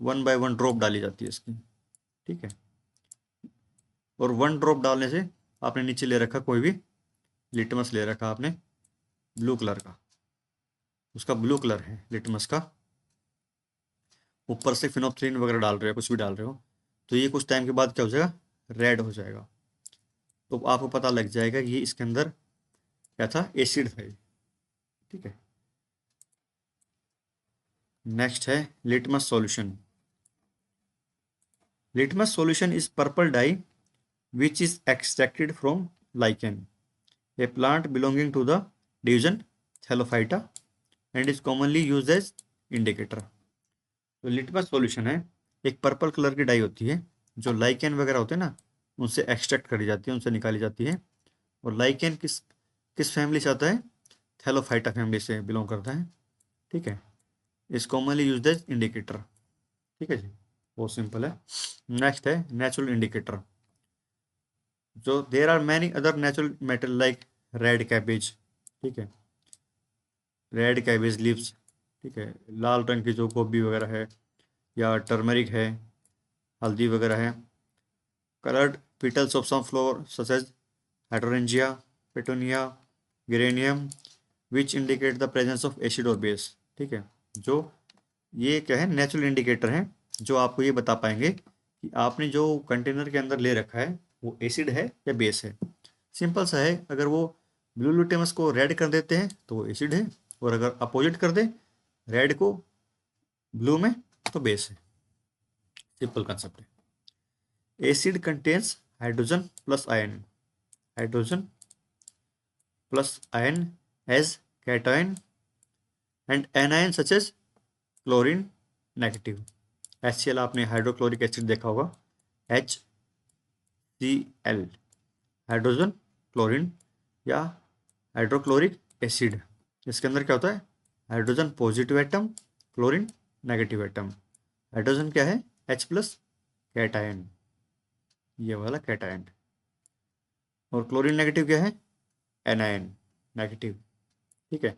1 बाय 1 ड्रॉप डाली जाती है इसकी, ठीक है। और 1 ड्रॉप डालने से आपने नीचे ले रखा कोई भी लिटमस ले रखा आपने ब्लू कलर का, उसका ब्लू कलर है लिटमस का, ऊपर से फिनोप्थलीन वगैरह डाल रहे हो, कुछ भी डाल रहे हो, तो ये कुछ टाइम के बाद क्या हो जाएगा, रेड हो जाएगा। तो आपको पता लग जाएगा कि ये इसके अंदर क्या था, एसिड था ये, ठीक है। नेक्स्ट है litmus solution. Litmus solution is purple dye which is extracted from lichen, a plant belonging to the division Thallophyta and is commonly used as indicator। तो लिटमस सॉल्यूशन है, एक पर्पल कलर की die होती है जो lichen वगैरह होते हैं ना, उनसे एक्सट्रैक्ट करी जाती है, उनसे निकाली जाती है। और लाइकेन किस किस फैमिली से आता है, थैलोफाइटा फैमिली से बिलोंग करता है, ठीक है। इस कॉमनली यूज्ड एज इंडिकेटर, ठीक है जी, बहुत सिंपल है। नेक्स्ट है नेचुरल इंडिकेटर। जो there are many other natural metal like red cabbage, ठीक है, रेड कैबेज लीव्स, ठीक है, लाल रंग की जो गोभी वगैरह है, या टर्मरिक है, हल्दी वगैरह है, coloured petals of some flower such as hydrangea, petunia, geranium, which indicate the presence of acid और बेस, ठीक है। जो ये क्या है, नेचुरल इंडिकेटर है, जो आपको ये बता पाएंगे कि आपने जो कंटेनर के अंदर ले रखा है वो एसिड है या बेस है। सिंपल सा है, अगर वो ब्लू लिटमस को रेड कर देते हैं तो वो एसिड है, और अगर अपोजिट कर दे रेड को ब्लू में तो बेस है। सिंपल कंसेप्ट है। Acid contains hydrogen plus ion, hydrogen plus ion as cation and anion such as chlorine negative. HCl आपने हाइड्रोक्लोरिक एसिड देखा होगा, HCl, हाइड्रोजन क्लोरीन या हाइड्रोक्लोरिक एसिड। इसके अंदर क्या होता है, hydrogen positive atom, chlorine negative atom. Hydrogen क्या है, H+ कैटायन, ये वाला कैटायन। और क्लोरीन नेगेटिव क्या है, एनायन नेगेटिव, ठीक है,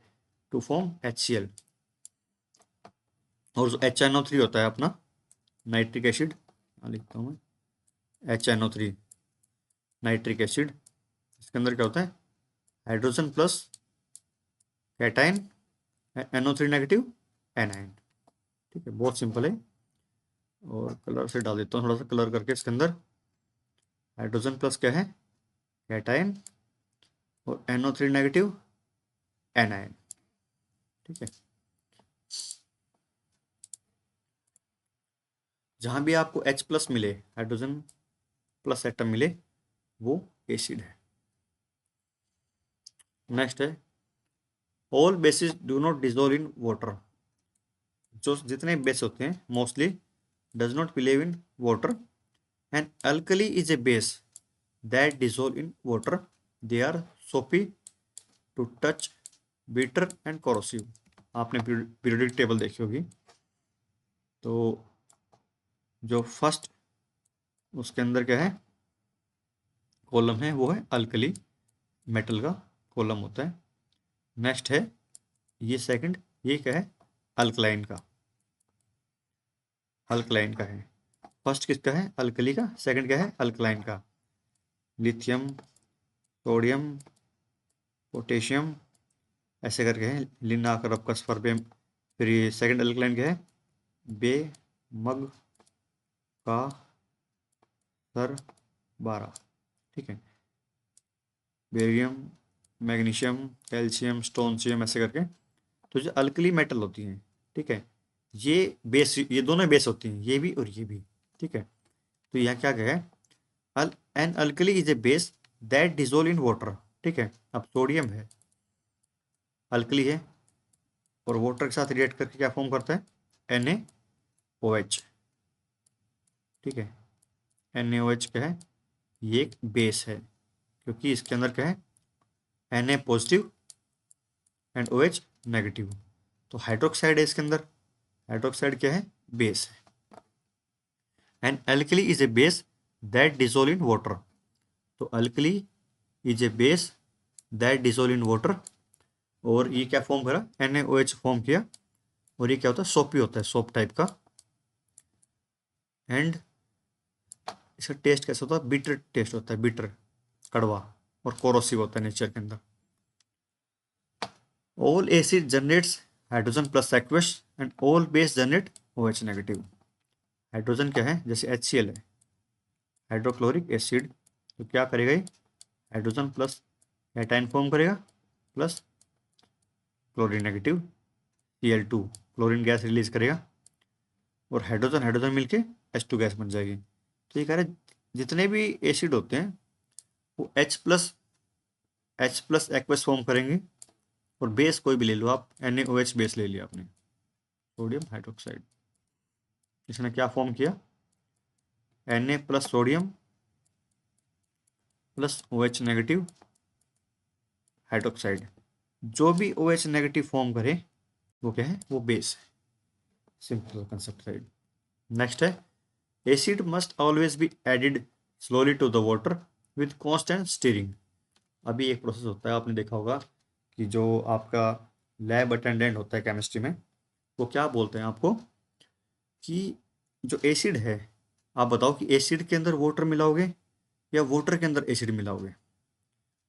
टू फॉर्म HCl। और जो HNO3 होता है अपना नाइट्रिक एसिड, लिखता हूँ मैं, HNO3 नाइट्रिक एसिड, इसके अंदर क्या होता है, hydrogen plus cation, NO3 negative, anion, ठीक है, बहुत सिंपल है। और कलर से डाल देता हूँ थोड़ा सा कलर करके इसके अंदर। हाइड्रोजन प्लस क्या है, कैटायन, और NO3 नेगेटिव, एनायन, ठीक है। जहाँ भी आपको H+ मिले, हाइड्रोजन प्लस एटम मिले, वो एसिड है। नेक्स्ट है all bases do not dissolve in water. जो जितने बेस होते हैं mostly does not believe in water, and alkali is a base that dissolve in water, they are soapy to touch, bitter and corrosive. आपने periodic table देखी होगी, तो जो first उसके अंदर क्या है, कॉलम है, वो है अल्कली मेटल का कॉलम होता है। नेक्स्ट है ये सेकंड, ये क्या है, अल्कलाइन का, अल्कलाइन का है। फर्स्ट किसका है, अल्कली का, सेकंड क्या है, अल्कलाइन का। लिथियम, सोडियम, पोटेशियम, ऐसे करके है, लिन आकर आपका स्पर्बियम। फिर ये सेकंड अल्कलाइन क्या है, बे मग का सर 12, ठीक है। बेरियम, मैग्नीशियम, कैल्शियम, स्टोनशियम, ऐसे करके। तो जो अल्कली मेटल होती हैं, ठीक है, ये बेस, ये दोनों बेस होती हैं, ये भी और ये भी, ठीक है। तो यहाँ क्या है, an alkali is a base that dissolve in water, ठीक है। अब सोडियम है, अल्कली है, और वाटर के साथ रिएक्ट करके क्या फॉर्म करता है, NaOH, ठीक है। NaOH क्या है, ये एक बेस है, क्योंकि इसके अंदर क्या है, Na positive and OH negative. तो हाइड्रोक्साइड है इसके अंदर, हाइड्रोक्साइड क्या है, बेस है। And alkali is a base that dissolve in water. तो alkali is a base that dissolve in water, और ये क्या फॉर्म करा, NaOH फॉर्म किया, और ये क्या होता है, सोपी होता है, सोप टाइप का। एंड इसका टेस्ट कैसा होता है, बिटर टेस्ट होता है, बिटर, कड़वा, और कोरोसिव होता है नेचर के अंदर। All acid generates hydrogen plus aqueous and all base generate OH negative. Hydrogen क्या है, जैसे HCl है, हाइड्रोक्लोरिक एसिड, तो क्या करेगा ये, हाइड्रोजन प्लस एटाइन फॉर्म करेगा, plus chlorine negative Cl2, chlorine gas release करेगा, और हाइड्रोजन हाइड्रोजन मिलके H2 गैस बन जाएगी। तो ये कह रहे जितने भी एसिड होते हैं वो H प्लस एक्वस फॉर्म करेंगे, और बेस कोई भी ले लो आप, NaOH बेस ले लिया आपने, सोडियम हाइड्रोक्साइड, इसने क्या फॉर्म किया, Na plus sodium plus OH negative hydroxide. जो भी OH नेगेटिव फॉर्म करे वो क्या है, वो बेस है। Simple concept side. नेक्स्ट है, acid must always be added slowly to the water with constant stirring. अभी एक प्रोसेस होता है, आपने देखा होगा कि जो आपका लैब अटेंडेंट होता है केमिस्ट्री में, वो क्या बोलते हैं आपको कि जो एसिड है, आप बताओ कि एसिड के अंदर वाटर मिलाओगे या वाटर के अंदर एसिड मिलाओगे।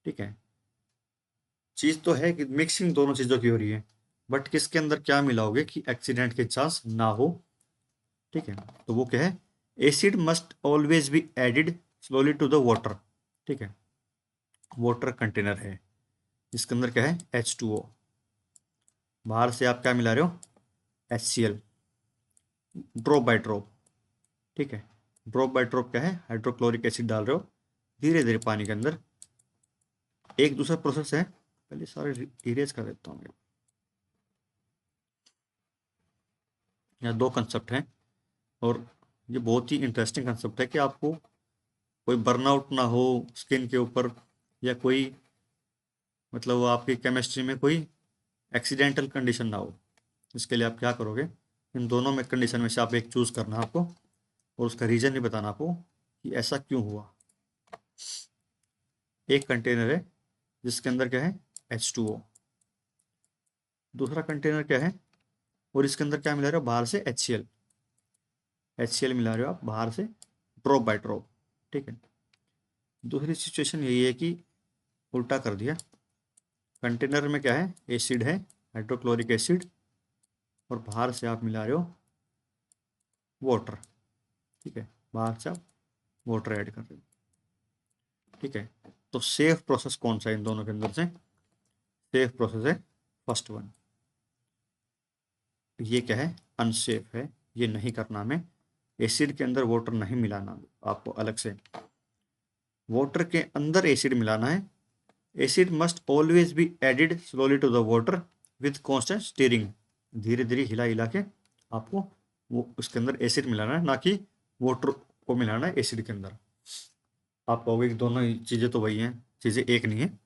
ठीक है, चीज़ तो है कि मिक्सिंग दोनों चीज़ों की हो रही है, बट किसके अंदर क्या मिलाओगे कि एक्सीडेंट के चांस ना हो। ठीक है, तो वो क्या है, acid must always be added slowly to the water. ठीक है, वाटर कंटेनर है जिसके अंदर क्या है, H2O, बाहर से आप क्या मिला रहे हो, HCl, ड्रॉप बाय ड्रॉप। ठीक है, ड्रॉप बाय ड्रॉप क्या है, हाइड्रोक्लोरिक एसिड डाल रहे हो धीरे धीरे पानी के अंदर। एक दूसरा प्रोसेस है, पहले सारे इरेज कर देता हूँ, यहाँ दो कंसेप्ट हैं, और ये बहुत ही इंटरेस्टिंग कंसेप्ट है कि आपको कोई बर्नआउट ना हो स्किन के ऊपर, या कोई मतलब आपकी केमिस्ट्री में कोई एक्सीडेंटल कंडीशन ना हो। इसके लिए आप क्या करोगे, इन दोनों में कंडीशन में से आप एक चूज करना आपको, और उसका रीजन भी बताना आपको कि ऐसा क्यों हुआ। एक कंटेनर है जिसके अंदर क्या है, H2O, दूसरा कंटेनर क्या है, और इसके अंदर क्या मिला रहे हो, बाहर से HCl मिला रहे हो आप बाहर से, ड्रॉप बाय ड्रॉप। ठीक है, दूसरी सिचुएशन यही है कि उल्टा कर दिया, कंटेनर में क्या है, एसिड है, हाइड्रोक्लोरिक एसिड, और बाहर से आप मिला रहे हो वाटर। ठीक है, बाहर से आप वाटर ऐड कर रहे हो। ठीक है, तो सेफ प्रोसेस कौन सा है इन दोनों के अंदर से, सेफ प्रोसेस है फर्स्ट वन। ये क्या है, अनसेफ है, ये नहीं करना हमें, एसिड के अंदर वाटर नहीं मिलाना आपको अलग से, वाटर के अंदर एसिड मिलाना है। Acid must always be added slowly to the water with constant stirring, धीरे धीरे हिला हिला के आपको वो उसके अंदर एसिड मिलाना है, ना कि वाटर को मिलाना है एसिड के अंदर। आप कहोगे कि दोनों चीज़ें तो वही हैं, चीज़ें एक नहीं है।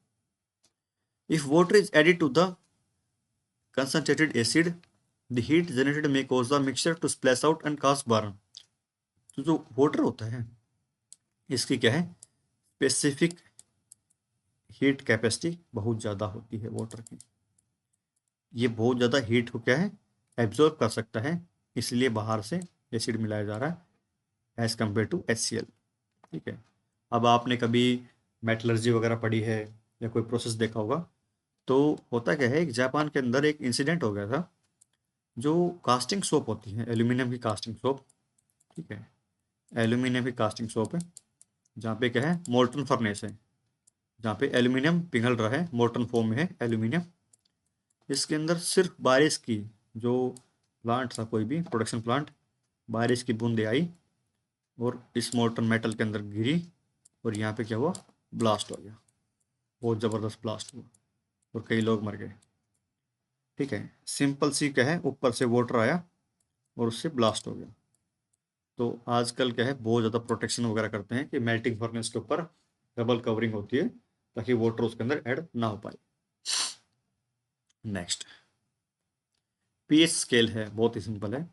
If water is added to the concentrated acid, the heat generated may cause the mixture to splash out and cause burn। तो जो वाटर होता है इसकी क्या है, स्पेसिफिक हीट कैपेसिटी बहुत ज़्यादा होती है वाटर की, ये बहुत ज़्यादा हीट को क्या है, एब्जॉर्ब कर सकता है, इसलिए बाहर से एसिड मिलाया जा रहा है एज कम्पेयर टू HCl। ठीक है, अब आपने कभी मेटलर्जी वगैरह पढ़ी है या कोई प्रोसेस देखा होगा, तो होता क्या है, जापान के अंदर एक इंसिडेंट हो गया था, जो कास्टिंग सोप होती है, एल्यूमिनियम की कास्टिंग सोप। ठीक है, एल्यूमिनियम की कास्टिंग सोप है, जहाँ पे क्या है, मोल्टन फर्नेस है, जहाँ पे एल्यूमिनियम पिघल रहा है, मोल्टन फॉर्म में है एल्यूमिनियम। इसके अंदर सिर्फ बारिश की, जो प्लांट था कोई भी प्रोडक्शन प्लांट, बारिश की बूंदें आई और इस मोल्टन मेटल के अंदर गिरी, और यहाँ पे क्या हुआ, ब्लास्ट हो गया, बहुत ज़बरदस्त ब्लास्ट हुआ, और कई लोग मर गए। ठीक है, सिंपल सी क्या है, ऊपर से वाटर आया और उससे ब्लास्ट हो गया। तो आजकल क्या है, बहुत ज़्यादा प्रोटेक्शन वगैरह करते हैं कि मेल्टिंग फर्नेस के ऊपर डबल कवरिंग होती है, ताकि वाटर उसके अंदर ऐड ना हो पाए। नेक्स्ट पीएच स्केल है, बहुत ही सिंपल है।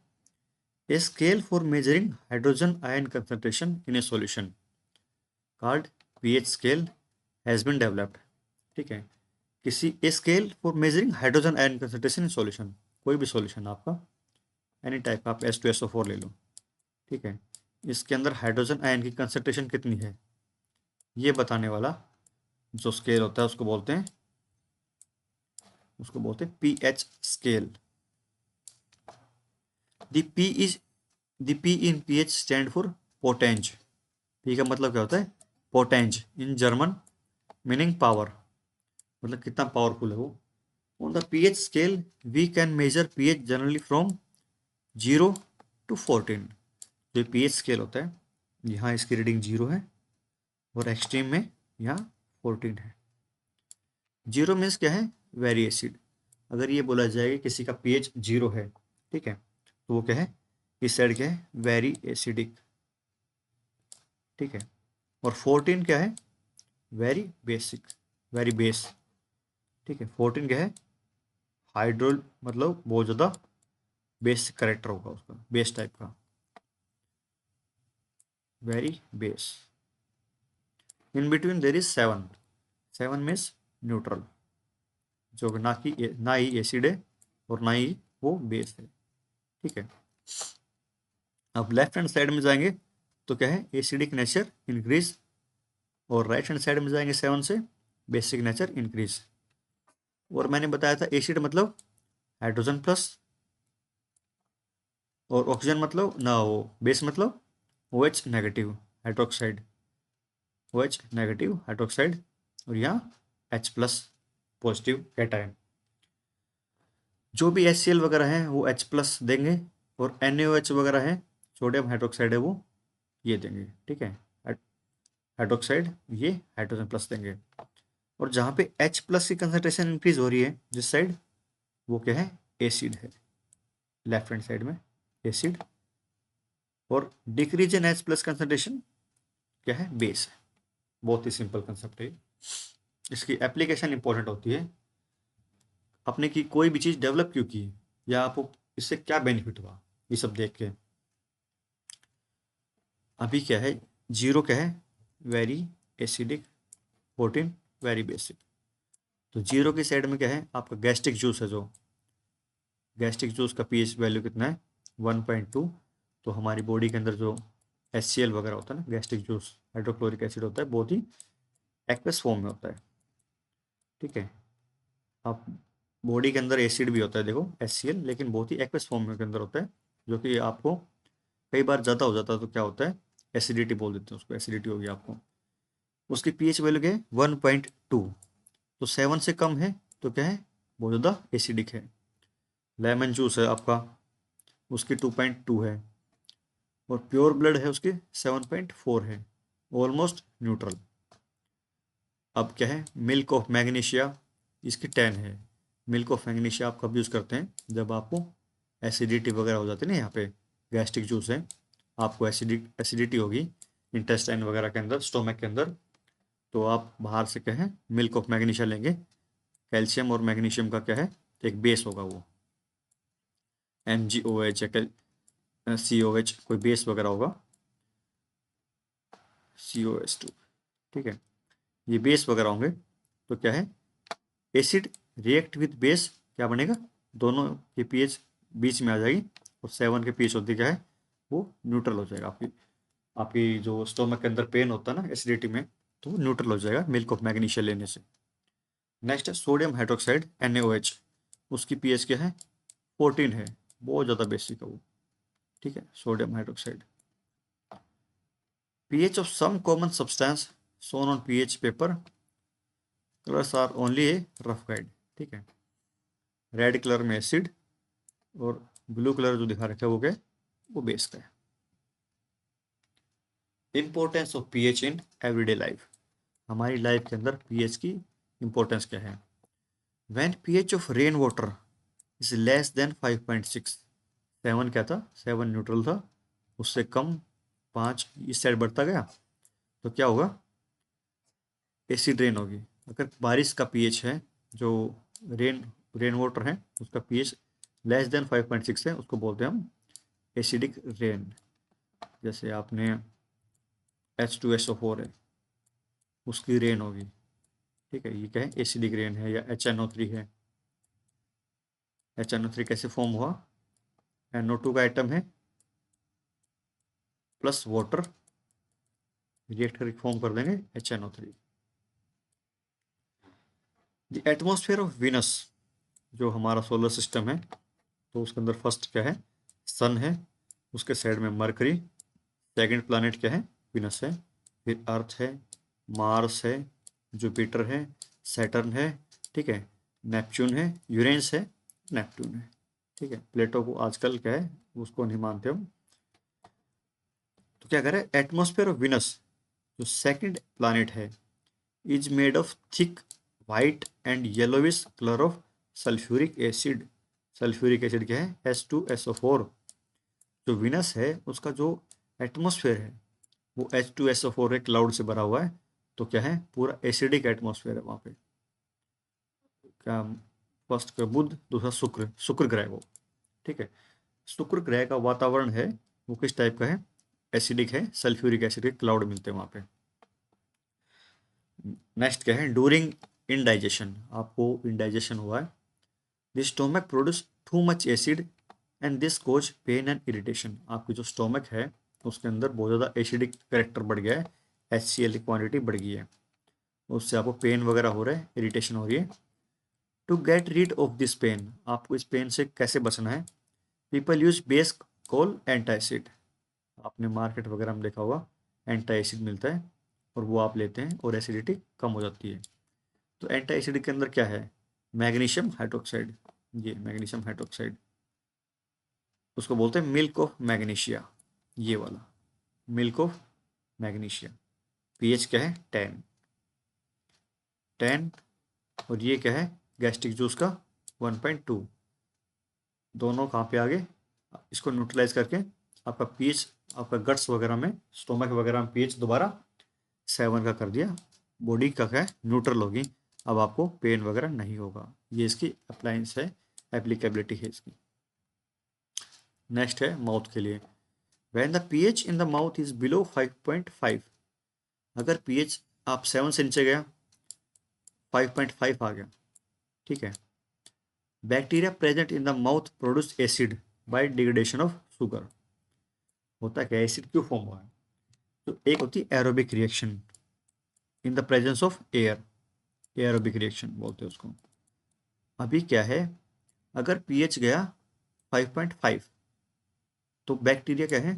A scale for measuring hydrogen ion concentration in a solution called pH scale has been developed. ठीक है, किसी a scale for measuring hydrogen ion concentration in solution, कोई भी सॉल्यूशन आपका एनी टाइप का, आप H2SO4 ले लो। ठीक है, इसके अंदर हाइड्रोजन आयन की कंसंट्रेशन कितनी है ये बताने वाला जो स्केल होता है उसको बोलते हैं pH scale. The P is the P in pH stand for potenz. P का मतलब क्या होता है? Potenz in German, meaning power, मतलब कितना पावरफुल है वो। On the pH scale we can measure pH generally from 0 to 14। जो पीएच स्केल होता है, यहाँ इसकी रीडिंग 0 है और एक्सट्रीम में यहाँ 14 है। 0 मीन्स क्या है? Very acid. अगर ये बोला जाए कि किसी का पीएच 0 है, ठीक है, तो वो क्या है? इस साइड क्या है? Very acidic. ठीक है, और 14 क्या है? Very basic, very base. ठीक है, 14 क्या है? हाइड्रोल, मतलब बहुत ज़्यादा बेस करेक्टर होगा उसका, बेस टाइप का, very base. In between there is 7। 7 means neutral, जो ना ही एसिड है और ना ही वो बेस है। ठीक है, अब लेफ्ट हैंड साइड में जाएंगे तो क्या है? एसिडिक नेचर इंक्रीज, और राइट हैंड साइड में जाएंगे 7 से बेसिक नेचर इंक्रीज। और मैंने बताया था एसिड मतलब हाइड्रोजन प्लस, और ऑक्सीजन मतलब ना, वो बेस मतलब OH negative hydroxide, OH negative hydroxide, और यहाँ H प्लस पॉजिटिव कैटायन। जो भी HCl वगैरह है वो H प्लस देंगे, और NaOH वगैरह है, सोडियम हाइड्रोक्साइड है, वो ये देंगे। ठीक है, हाइड्रोक्साइड ये हाइड्रोजन प्लस देंगे। और जहाँ पे H प्लस की कंसंट्रेशन इंक्रीज हो रही है जिस साइड, वो क्या है? एसिड है, लेफ्ट हैंड साइड में एसिड। और decrease in H plus concentration क्या है? बेस है। बहुत ही सिंपल कंसेप्ट है। इसकी एप्लीकेशन इंपॉर्टेंट होती है, आपने की कोई भी चीज़ डेवलप क्यों की, या आपको इससे क्या बेनिफिट हुआ, ये सब देख के। अभी क्या है? 0 क्या है? Very acidic, 14 very basic. तो 0 की साइड में क्या है? आपका गैस्ट्रिक जूस है, जो गैस्ट्रिक जूस का पीएच वैल्यू कितना है? 1.2। तो हमारी बॉडी के अंदर जो HCl वगैरह होता है ना, गैस्ट्रिक जूस हाइड्रोक्लोरिक एसिड होता है, बहुत ही एक्वस फॉर्म में होता है। ठीक है, आप बॉडी के अंदर एसिड भी होता है, देखो HCl, लेकिन बहुत ही एक्वस फॉर्म में के अंदर होता है, जो कि आपको कई बार ज़्यादा हो जाता है तो क्या होता है? एसिडिटी बोल देते हैं उसको, एसिडिटी होगी आपको। उसकी पीएच वैल्यू क्या है? 1.2। तो 7 से कम है तो क्या है? बहुत ज़्यादा एसिडिक है। लेमन जूस है आपका, उसकी 2.2 है, और प्योर ब्लड है उसकी 7.4 है, ऑलमोस्ट न्यूट्रल। अब क्या है? मिल्क ऑफ मैग्नीशिया, इसकी 10 है। मिल्क ऑफ मैग्नीशिया आप कब यूज़ करते हैं? जब आपको एसिडिटी वगैरह हो जाती है ना, यहाँ पे गैस्ट्रिक जूस है, आपको एसिडिटी होगी इंटेस्टाइन वगैरह के अंदर, स्टोमक के अंदर, तो आप बाहर से क्या है? मिल्क ऑफ मैग्नीशिया लेंगे। कैल्शियम और मैग्नीशियम का क्या है? एक बेस होगा वो, MgOH या COH, कोई बेस वगैरह होगा, COS2। ठीक है, ये बेस वगैरह होंगे तो क्या है? एसिड रिएक्ट विद बेस, क्या बनेगा? दोनों के पीएच बीच में आ जाएगी, और 7 के पीएच होती क्या है? वो न्यूट्रल हो जाएगा। आपकी आपकी जो स्टोमक के अंदर पेन होता है ना एसिडिटी में, तो वो न्यूट्रल हो जाएगा मिल्क ऑफ मैग्नीशिया लेने से। नेक्स्ट है सोडियम हाइड्रोक्साइड, NaOH। उसकी पीएच क्या है? 14 है, बहुत ज़्यादा बेसिक है वो। ठीक है, sodium hydroxide. pH of some common substance shown on pH paper, colors are only a rough guide। ठीक है, रेड कलर में एसिड, और ब्लू कलर जो दिखा रखा है वो क्या है? वो बेस का है। Importance of pH in everyday life, हमारी लाइफ के अंदर पीएच की इंपॉर्टेंस क्या है? When pH of rain water is less than 5.6, 7 क्या था? 7 न्यूट्रल था, उससे कम 5 इस साइड बढ़ता गया तो क्या होगा? एसिड रेन होगी। अगर बारिश का पीएच है, जो रेन रेन वाटर है उसका पीएच लेस देन 5.6 है, उसको बोलते हैं हम एसिडिक रेन। जैसे आपने H2SO4 है, उसकी रेन होगी, ठीक है, ये क्या है, एसिडिक रेन है। या HNO3 है, HNO3 कैसे फॉर्म हुआ, NO2 का आइटम है प्लस वाटर रिएक्ट करके फॉर्म कर देंगे HNO3। The atmosphere of Venus, जो हमारा सोलर सिस्टम है, तो उसके अंदर फर्स्ट क्या है, सन है, उसके साइड में मरकरी, सेकंड प्लैनेट क्या है, वीनस है, फिर अर्थ है, मार्स है, जुपिटर है, सैटर्न है, ठीक है, नेपच्यून है, यूरेनस है, नेपट्यून है, ठीक है। प्लेटो को आजकल क्या है, उसको नहीं मानते हम। तो क्या करें, एटमॉस्फेयर ऑफ वीनस जो सेकंड प्लैनेट है is made of thick white and yellowish colour of sulphuric acid. Sulphuric acid क्या है, H2SO4। जो विनस है उसका जो एटमॉस्फेयर है वो H2SO4 है, क्लाउड से भरा हुआ है, तो क्या है, पूरा एसिडिक एटमॉस्फेयर है वहाँ पे। क्या, फर्स्ट का बुध, दूसरा शुक्र, शुक्र ग्रह वो, ठीक है। शुक्र ग्रह का वातावरण है वो किस टाइप का है, एसिडिक है, सल्फ्यूरिक एसिड के क्लाउड मिलते हैं वहाँ पे। नेक्स्ट क्या है, डूरिंग इनडाइजेशन, आपको इनडाइजेशन हुआ है, the stomach produce too much acid and this cause pain and irritation. आपकी जो स्टोमक है उसके अंदर बहुत ज़्यादा एसिडिक करेक्टर बढ़ गया है, HCl की क्वांटिटी बढ़ गई है, उससे आपको पेन वगैरह हो रहा है, इरिटेशन हो रही है। To get rid of this pain, आपको इस पेन से कैसे बचना है, people use base call antacid. आपने मार्केट वगैरह में देखा होगा, एंटा एसिड मिलता है और वो आप लेते हैं और एसिडिटी कम हो जाती है। तो एंटा एसिड के अंदर क्या है, मैग्नीशियम हाइड्रोक्साइड, ये मैग्नीशियम हाइड्रोक्साइड, उसको बोलते हैं मिल्क ऑफ मैग्नीशिया, ये वाला मिल्क ऑफ मैग्नीशिया। पीएच क्या है, 10, और ये क्या है, गैस्ट्रिक जूस का 1.2। दोनों कहाँ पे आ गए, इसको न्यूट्रलाइज करके आपका पीएच, आपका गट्स वगैरह में, स्टोमक वगैरह में पीएच दोबारा 7 का कर दिया, बॉडी का क्या है, न्यूट्रल होगी, अब आपको पेन वगैरह नहीं होगा। ये इसकी अप्लायंस है, एप्लीकेबिलिटी है इसकी। नेक्स्ट है माउथ के लिए, when the pH in the mouth is below 5.5, अगर पीएच आप 7 से नीचे गया, 5.5 आ गया, ठीक है, bacteria present in the mouth produce acid by degradation of sugar. होता है क्या, एसिड क्यों फॉर्म हुआ है, तो एक होती है aerobic reaction in the presence of air, aerobic reaction बोलते हैं उसको। अभी क्या है, अगर पीएच गया 5.5, तो बैक्टीरिया क्या है,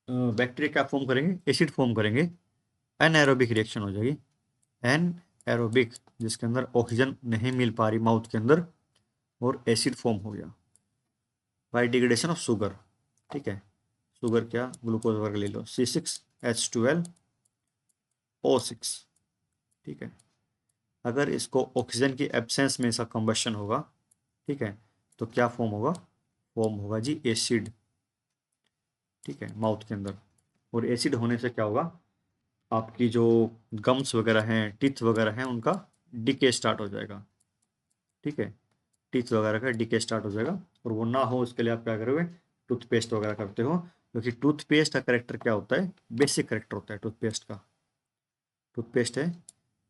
बैक्टीरिया क्या फॉर्म करेंगे, एसिड फॉर्म करेंगे, एनएरोबिक रिएक्शन हो जाएगी, एन एरोबिक, जिसके अंदर ऑक्सीजन नहीं मिल पा रही माउथ के अंदर, और एसिड फॉर्म हो गया बाय डिग्रेडेशन ऑफ शुगर, ठीक है। शुगर क्या, ग्लूकोज वर्ग ले लो, C6H12O6, ठीक है। अगर इसको ऑक्सीजन की एब्सेंस में इसका कंबशन होगा, ठीक है, तो क्या फॉर्म होगा, फॉर्म होगा जी एसिड, ठीक है, माउथ के अंदर। और एसिड होने से क्या होगा, आपकी जो गम्स वगैरह हैं, टीथ वगैरह हैं, उनका डिके स्टार्ट हो जाएगा, ठीक है, टीथ वगैरह का डिके स्टार्ट हो जाएगा। और वो ना हो उसके लिए आप क्या करोगे, टूथपेस्ट वगैरह करते हो, क्योंकि टूथपेस्ट का करेक्टर क्या होता है, बेसिक करेक्टर होता है टूथपेस्ट का। टूथपेस्ट है,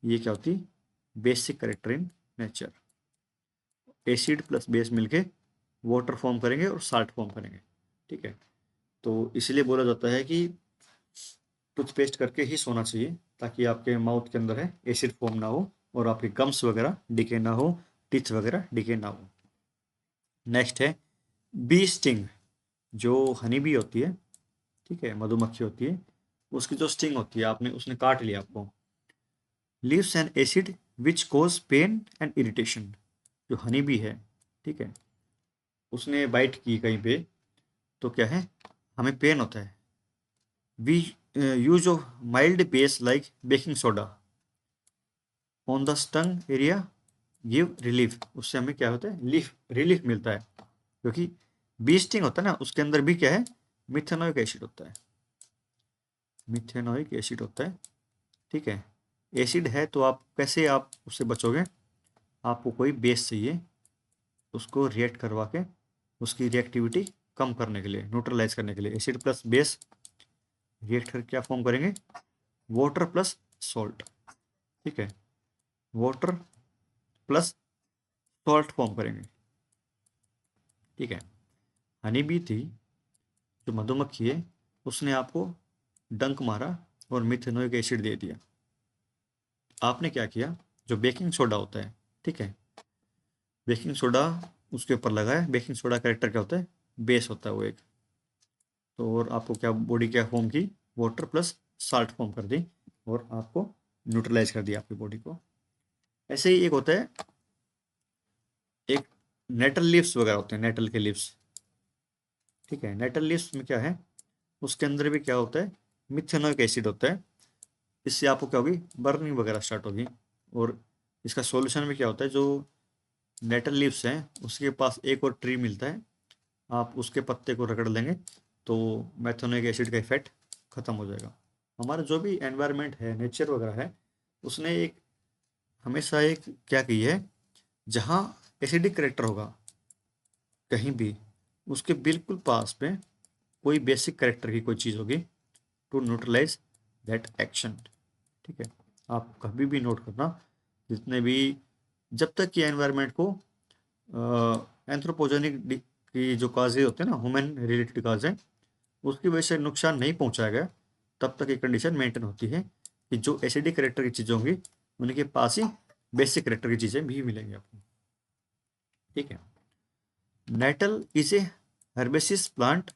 ये क्या होती है, basic character in nature. Acid plus base मिलके वाटर फॉर्म करेंगे और साल्ट फॉर्म करेंगे, ठीक है। तो इसलिए बोला जाता है कि टूथपेस्ट करके ही सोना चाहिए, ताकि आपके माउथ के अंदर है एसिड फॉर्म ना हो और आपके गम्स वगैरह डिके ना हो, टीथ वगैरह डिके ना हो। नेक्स्ट है बी स्टिंग, जो हनी बी होती है, ठीक है, मधुमक्खी होती है, उसकी जो स्टिंग होती है, आपने उसने काट लिया आपको, leaves an acid which cause pain and irritation. जो हनी बी है, ठीक है, उसने बाइट की कहीं पे, तो क्या है, हमें पेन होता है, we use of mild base like baking soda on the stung area give relief, उससे हमें क्या होता है, रिलीफ मिलता है, क्योंकि बी स्टिंग होता है ना, उसके अंदर भी क्या है, मिथेनोइक एसिड होता है, मिथेनोइक एसिड होता है, ठीक है। एसिड है तो आप कैसे, आप उससे बचोगे, आपको कोई बेस चाहिए उसको रिएक्ट करवा के उसकी रिएक्टिविटी कम करने के लिए, न्यूट्रलाइज करने के लिए। एसिड प्लस बेस रिएक्ट करके क्या फॉर्म करेंगे, वाटर प्लस सॉल्ट, ठीक है, वाटर प्लस सॉल्ट फॉर्म करेंगे, ठीक है। हनी बी थी, जो मधुमक्खी है, उसने आपको डंक मारा और मिथेनोइक एसिड दे दिया। आपने क्या किया, जो बेकिंग सोडा होता है, ठीक है, बेकिंग सोडा उसके ऊपर लगा है। बेकिंग सोडा कैरेक्टर क्या होता है, बेस होता है वो एक। तो और आपको क्या बॉडी क्या फॉर्म की, वाटर प्लस साल्ट फॉर्म कर दी और आपको न्यूट्रलाइज कर दिया आपकी बॉडी को। ऐसे ही एक होता है, एक नेटल लीव्स वगैरह होते हैं, नेटल के लीव्स, ठीक है। नेटल लीव्स में क्या है, उसके अंदर भी क्या होता है, मिथेनोइक एसिड होता है। इससे आपको क्या होगी, बर्निंग वगैरह स्टार्ट होगी। और इसका सॉल्यूशन में क्या होता है, जो नेटल लीव्स हैं उसके पास एक और ट्री मिलता है, आप उसके पत्ते को रगड़ लेंगे तो मेथनोइक एसिड का इफेक्ट खत्म हो जाएगा। हमारा जो भी एनवायरनमेंट है, नेचर वगैरह है, उसने एक हमेशा एक क्या की है, जहाँ एसिडिक करेक्टर होगा कहीं भी, उसके बिल्कुल पास में कोई बेसिक करेक्टर की कोई चीज़ होगी टू न्यूट्रलाइज दैट एक्शन, ठीक है। आप कभी भी नोट करना, जितने भी, जब तक कि एनवायरनमेंट को एंथ्रोपोजेनिक की जो काजेज होते हैं ना, ह्यूमन रिलेटेड काज हैं, उसकी वजह से नुकसान नहीं पहुंचाया गया, तब तक ये कंडीशन मेंटेन होती है कि जो एसिडिक करेक्टर की चीज़ें होंगी उनके पास ही बेसिक करेक्टर की चीज़ें भी मिलेंगी आपको, ठीक है। Nettle is a herbaceous plant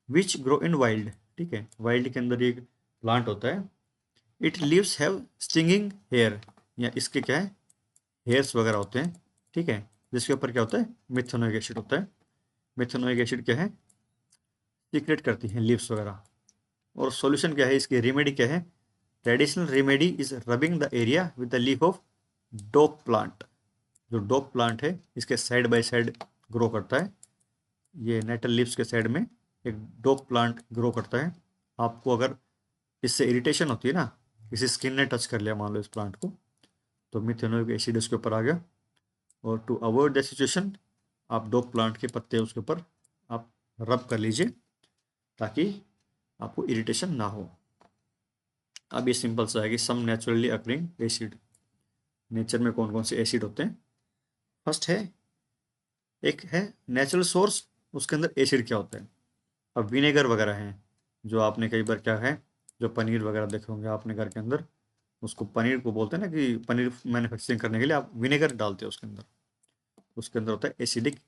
which grow in wild, ठीक है, वाइल्ड के अंदर एक प्लांट होता है। It leaves have stinging hair, या इसके क्या है, हेयर्स वगैरह होते हैं, ठीक है, जिसके ऊपर क्या होता है, मिथेनोइक एसिड होता है। मिथेनोइक एसिड क्या है, सीक्रेट करती है लीव्स वगैरह। और सॉल्यूशन क्या है, इसकी रेमेडी क्या है, traditional remedy is rubbing the area with the leaf of डोक प्लांट। जो डोक प्लांट है इसके साइड बाय साइड ग्रो करता है, ये नेटल लीव्स के साइड में एक डोक प्लांट ग्रो करता है। आपको अगर इससे इरिटेशन होती है ना, किसी स्किन ने टच कर लिया मान लो इस प्लांट को, तो मिथेनोइक एसिड उसके ऊपर आ गया। और टू अवॉइड द सिचुएशन, आप डोक प्लांट के पत्ते उसके ऊपर आप रब कर लीजिए ताकि आपको इरिटेशन ना हो। अब ये सिंपल सा है कि सम नेचुरली अकरिंग एसिड, नेचर में कौन कौन से एसिड होते हैं। फर्स्ट है, एक है नेचुरल सोर्स, उसके अंदर एसिड क्या होता है। अब विनेगर वगैरह हैं, जो आपने कई बार क्या है, जो पनीर वगैरह देखे होंगे आपने घर के अंदर, उसको पनीर को बोलते हैं ना कि पनीर मैन्युफैक्चरिंग करने के लिए आप विनेगर डालते हो उसके अंदर। उसके अंदर होता है एसिडिक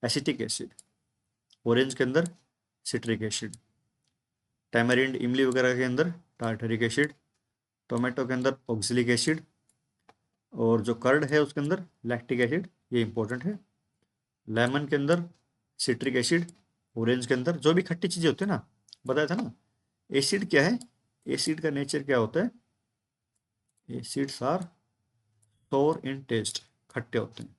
एसिटिक एसिड। ऑरेंज के अंदर सिट्रिक एसिड, टैमरिंड इमली वगैरह के अंदर टार्टरिक एसिड, टोमेटो के अंदर ऑक्सिलिक एसिड, और जो कर्ड है उसके अंदर लैक्टिक एसिड, ये इंपॉर्टेंट है। लेमन के अंदर सिट्रिक एसिड, ऑरेंज के अंदर जो भी खट्टी चीज़ें होती है ना, बताया था ना। एसिड क्या है, एसिड का नेचर क्या होता है, एसिड्स आर सोर इन टेस्ट, खट्टे होते हैं।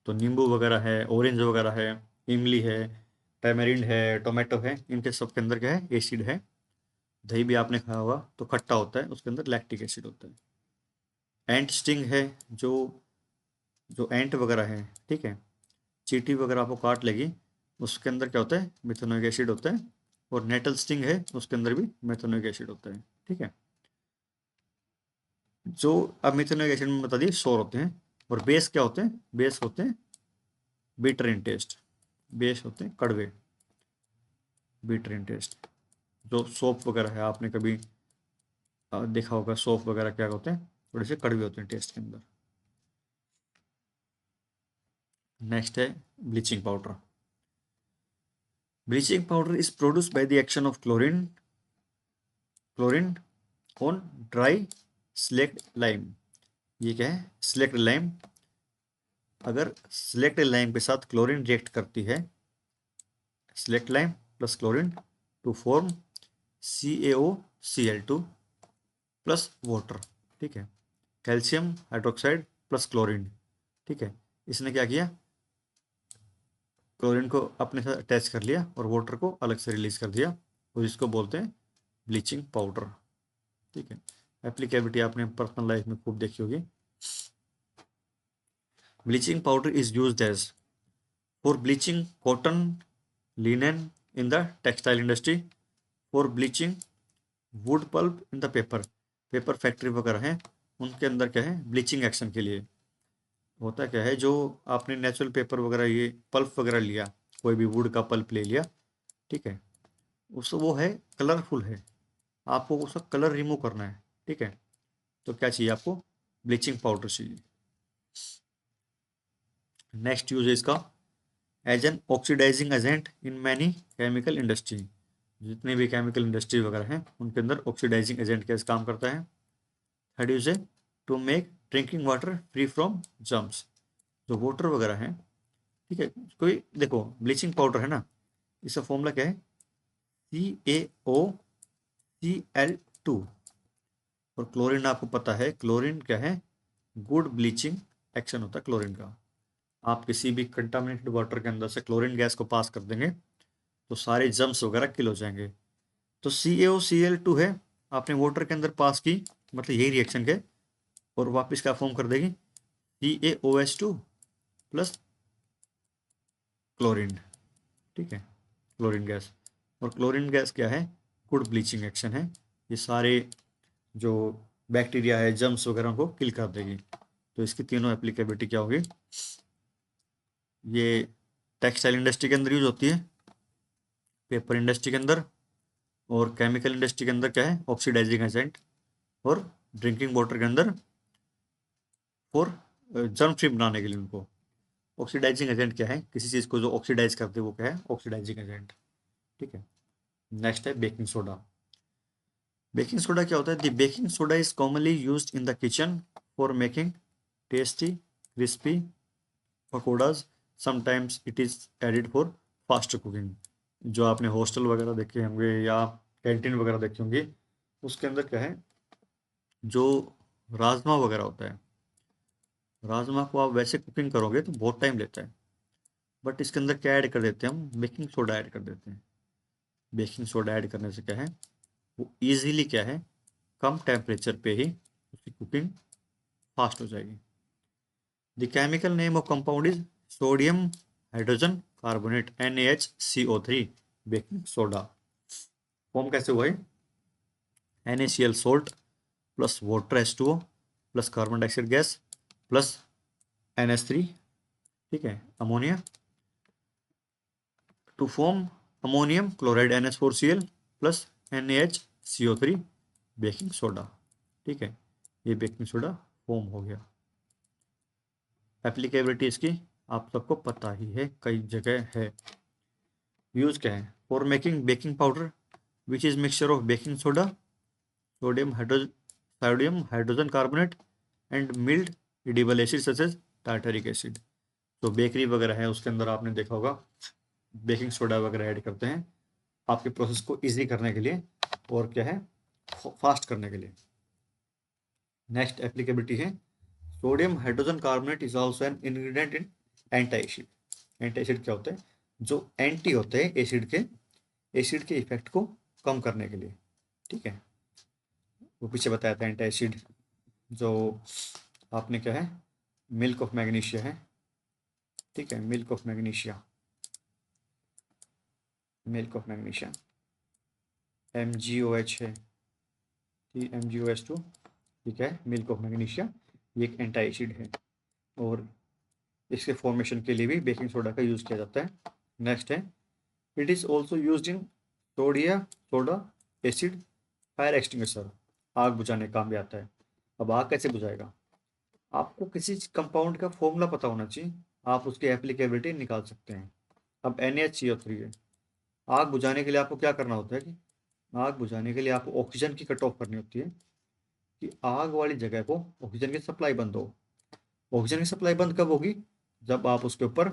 तो नींबू वगैरह है, ऑरेंज वगैरह है, इमली है, टैमरिंड है, टोमेटो है, इनके सब के अंदर क्या है, एसिड है। दही भी आपने खाया होगा तो खट्टा होता है, उसके अंदर लैक्टिक एसिड होता है। एंट स्टिंग है, जो जो एंट वगैरह है, ठीक है, चींटी वगैरह आपको काट लेगी, उसके अंदर क्या होता है, मिथेनोइक एसिड होता है। और नेटल स्टिंग है, उसके अंदर भी मिथेनोइक एसिड होता है, ठीक है। जो अब मिथेनोइक एसिड में बता दिए सोर होते हैं। और बेस क्या होते हैं, बेस होते हैं बीटर इन टेस्ट, बेस होते हैं कड़वे, बीटर इन टेस्ट। जो सोप वगैरह है, आपने कभी देखा होगा सोप वगैरह क्या होते हैं, थोड़े से कड़वे होते हैं टेस्ट के अंदर। नेक्स्ट है bleaching powder. Bleaching powder is produced by the action of chlorine on dry slaked lime. ये क्या है, स्लेक्ट लाइम। अगर स्लेक्ट लाइम के साथ क्लोरीन रिएक्ट करती है, slaked lime plus chlorine to form CaOCl2 plus water, ठीक है, कैल्शियम हाइड्रोक्साइड प्लस क्लोरीन, ठीक है। इसने क्या किया, क्लोरीन को अपने साथ अटैच कर लिया और वाटर को अलग से रिलीज कर दिया, और इसको बोलते हैं ब्लीचिंग पाउडर, ठीक है। एप्लीकेबिलिटी आपने पर्सनल लाइफ में खूब देखी होगी। Bleaching powder is used as for bleaching cotton linen in the textile industry, for bleaching wood pulp in the paper, paper factory वगैरह हैं उनके अंदर क्या है ब्लीचिंग एक्शन के लिए। होता क्या है, जो आपने नेचुरल पेपर वगैरह ये पल्प वगैरह लिया, कोई भी वुड का पल्प ले लिया, ठीक है, उस वो है कलरफुल है, आपको उसका कलर रिमूव करना है, ठीक है, तो क्या चाहिए आपको, ब्लीचिंग पाउडर चाहिए। नेक्स्ट यूज है इसका as an oxidising agent in many chemical industry, जितने भी केमिकल इंडस्ट्री वगैरह हैं उनके अंदर ऑक्सीडाइजिंग एजेंट कैसे काम करता है। थर्ड यूज है to make drinking water free from germs, जो वाटर वगैरह हैं, ठीक है, कोई देखो ब्लीचिंग पाउडर है ना, इसका फॉर्मूला क्या है, CaOCl2, और क्लोरीन आपको पता है, क्लोरीन क्या है, गुड ब्लीचिंग एक्शन होता है क्लोरीन का। आप किसी भी कंटामिनेटेड वाटर के अंदर से क्लोरीन गैस को पास कर देंगे तो सारे जर्म्स वगैरह किल हो जाएंगे। तो CaOCl2 है, आपने वाटर के अंदर पास की, मतलब यही रिएक्शन के, और वापस क्या फॉर्म कर देगी, CaOH2 प्लस क्लोरीन, ठीक है, क्लोरीन गैस। और क्लोरीन गैस क्या है, गुड ब्लीचिंग एक्शन है, ये सारे जो बैक्टीरिया है जर्म्स वगैरह को किल कर देगी। तो इसकी तीनों एप्लीकेबिलिटी क्या होगी, ये टेक्सटाइल इंडस्ट्री के अंदर यूज होती है, पेपर इंडस्ट्री के अंदर, और केमिकल इंडस्ट्री के अंदर क्या है, ऑक्सीडाइजिंग एजेंट, और ड्रिंकिंग वाटर के अंदर फॉर जर्म फ्री बनाने के लिए उनको। ऑक्सीडाइजिंग एजेंट क्या है, किसी चीज़ को जो ऑक्सीडाइज करते हैं वो क्या है, ऑक्सीडाइजिंग एजेंट, ठीक है। नेक्स्ट है बेकिंग सोडा। बेकिंग सोडा क्या होता है, the baking soda is commonly used in the kitchen for making tasty crispy pakoras, sometimes it is added for fast cooking. जो आपने हॉस्टल वगैरह देखे होंगे या कैंटीन वगैरह देखे होंगे, उसके अंदर क्या है, जो राजमा वगैरह होता है, राजमा को आप वैसे कुकिंग करोगे तो बहुत टाइम लेता है, बट इसके अंदर क्या ऐड कर देते हैं हम, बेकिंग सोडा ऐड कर देते हैं। बेकिंग सोडा ऐड करने से क्या है, वो इजीली क्या है, कम टेम्परेचर पे ही उसकी कुकिंग फास्ट हो जाएगी। The chemical name of compound is sodium hydrogen carbonate NaHCO3, baking soda. Form कैसे हुआ है, NaCl salt plus water H2O plus carbon dioxide gas plus NH3, ठीक है, ammonia, to form ammonium chloride NH4Cl plus NaHCO3, baking soda, ठीक है, ये baking soda form हो गया। एप्लीकेबिलिटी इसकी आप सबको पता ही है, कई जगह है। यूज क्या है, for making baking powder which is mixture of baking soda, sodium hydrogen carbonate and mild edible acid such as tartaric acid. तो बेकरी वगैरह है उसके अंदर आपने देखा होगा बेकिंग सोडा वगैरह ऐड करते हैं आपके प्रोसेस को इजी करने के लिए, और क्या है, फास्ट करने के लिए। नेक्स्ट एप्लीकेबिलिटी है sodium hydrogen carbonate is also an ingredient in anti acid. Anti acid क्या होते हैं, जो एंटी होते हैं एसिड के इफेक्ट को कम करने के लिए, ठीक है, वो पीछे बताया था एंटी एसिड, जो आपने क्या है, मिल्क ऑफ मैग्नीशिया है, ठीक है, milk of magnesia, milk of magnesia MgOH है, MgOH2, ठीक है, मिल्क ऑफ मैग्नीशिया, ये एक एंटी एसिड है, और इसके फॉर्मेशन के लिए भी बेकिंग सोडा का यूज़ किया जाता है। नेक्स्ट है it is also use in soda acid fire extinguisher, आग बुझाने का काम भी आता है। अब आग कैसे बुझाएगा, आपको किसी कंपाउंड का फॉर्मूला पता होना चाहिए, आप उसकी एप्लीकेबिलिटी निकाल सकते हैं। अब NaCO3 है, आग बुझाने के लिए आपको क्या करना होता है कि आग बुझाने के लिए आपको ऑक्सीजन की कट ऑफ करनी होती है, कि आग वाली जगह को ऑक्सीजन की सप्लाई बंद हो। ऑक्सीजन की सप्लाई बंद कब होगी, जब आप उसके ऊपर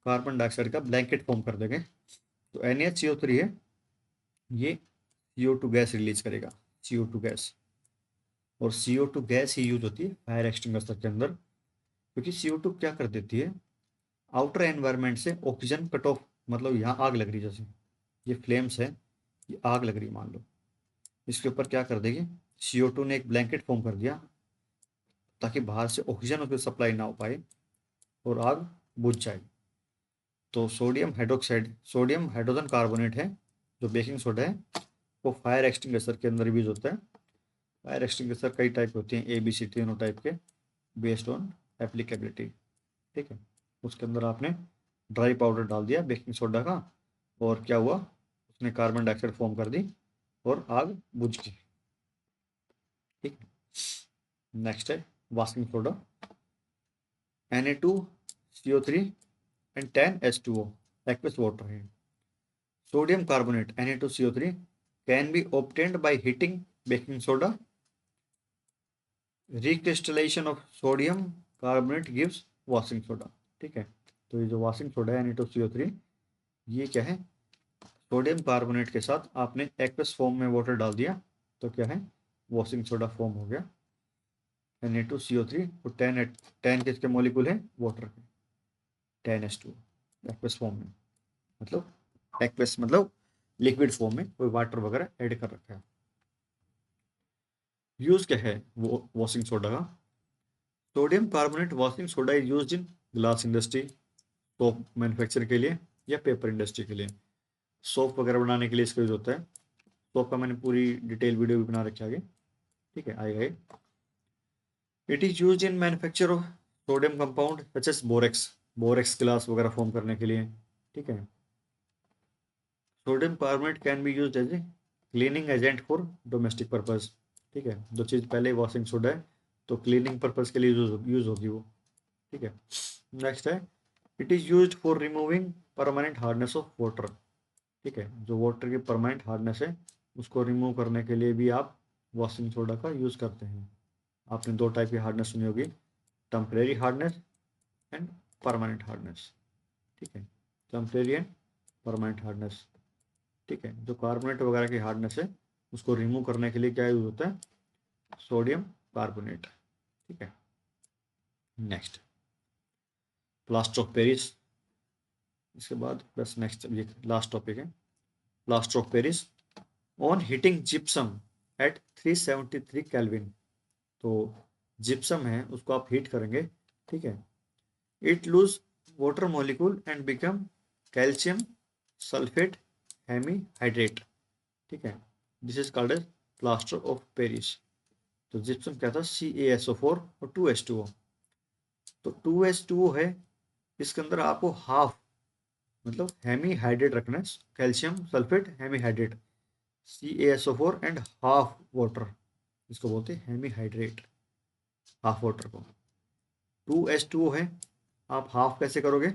कार्बन डाइऑक्साइड का ब्लैंकेट फॉर्म कर देंगे। तो NaCO3 है, ये CO2 गैस रिलीज करेगा, CO2 गैस, और CO2 गैस ही यूज होती है फायर एक्सटिंग्विशर के अंदर, क्योंकि CO2 क्या कर देती है, आउटर एनवायरनमेंट से ऑक्सीजन कट ऑफ, मतलब यहाँ आग लग रही है, जैसे ये फ्लेम्स है, ये आग लग रही मान लो, इसके ऊपर क्या कर देगी, CO2 ने एक ब्लैंकेट फॉर्म कर दिया ताकि बाहर से ऑक्सीजन उसको सप्लाई ना हो पाए, और आग बुझ जाएगी। तो sodium hydroxide, sodium hydrogen carbonate है जो बेकिंग सोडा है, वो फायर एक्सटिंग्विशर के अंदर यूज होता है। फायर एक्सटिंग्विशर कई टाइप होती हैं, ABC तीनों टाइप के, बेस्ड ऑन एप्लीकेबिलिटी। ठीक है, उसके अंदर आपने ड्राई पाउडर डाल दिया बेकिंग सोडा का, और क्या हुआ, उसने कार्बन डाइऑक्साइड फॉर्म कर दी और आग बुझ गई। ठीक है, नेक्स्ट है washing soda, Na2CO3 and 10H2O aqueous water है। Sodium carbonate Na2CO3 can be obtained by heating baking soda. Recrystallization of sodium carbonate gives washing soda। ठीक है, तो ये जो वॉशिंग सोडा है Na2CO3, ये क्या है, सोडियम कार्बोनेट के साथ आपने एक्वस फॉर्म में वाटर डाल दिया तो क्या है, वॉशिंग सोडा फॉर्म हो गया। Na2CO3 और 10 किसके मॉलिक्यूल है, वाटर के, 10H2O एक्वस फॉर्म में, मतलब एक्वस मतलब लिक्विड फॉर्म में, कोई वाटर वगैरह ऐड कर रखा है। यूज क्या है वो वॉशिंग सोडा का, sodium carbonate washing soda is used in glass industry, soap manufacture के लिए, या पेपर इंडस्ट्री के लिए। सोप वगैरह बनाने के लिए इसका यूज होता है। सोप का मैंने पूरी डिटेल वीडियो भी बना रखी है आगे, ठीक है, आएगा। It is used in manufacture of sodium compound such as borax, borax glass वगैरह फॉर्म करने के लिए। ठीक है, sodium carbonate can be used as a cleaning agent for domestic purpose. ठीक है, जो चीज़ पहले वॉशिंग सोडा है तो क्लीनिंग पर्पज के लिए यूज होगी वो। ठीक है, नेक्स्ट है, it is used for removing permanent hardness of water. ठीक है, जो वाटर की परमानेंट हार्डनेस है उसको रिमूव करने के लिए भी आप वॉशिंग सोडा का यूज़ करते हैं। आपने दो टाइप की हार्डनेस सुनी होगी, temporary hardness and permanent hardness. ठीक है, टेम्परेरी एंड परमानेंट हार्डनेस। ठीक है, जो कार्बोनेट वगैरह की हार्डनेस है उसको रिमूव करने के लिए क्या यूज होता है, सोडियम कार्बोनेट। ठीक है, नेक्स्ट प्लास्टर ऑफ पेरिस। इसके बाद बस नेक्स्ट ये लास्ट टॉपिक है, plaster of Paris on heating gypsum at 373 kelvin. तो जिप्सम है उसको आप हीट करेंगे, ठीक है, it lose water molecule and become calcium sulphate hemihydrate. ठीक है, this is called as plaster of Paris. तो जिप्सम क्या था, CaSO4 और 2H2O। तो 2H2O है, इसके अंदर आपको हाफ मतलब हेमीहाइड्रेट रखना है, calcium sulphate hemihydrate, CaSO4 and half water, इसको बोलते हैं हेमीहाइड्रेट, हाफ वाटर को। 2H2O है, आप हाफ कैसे करोगे,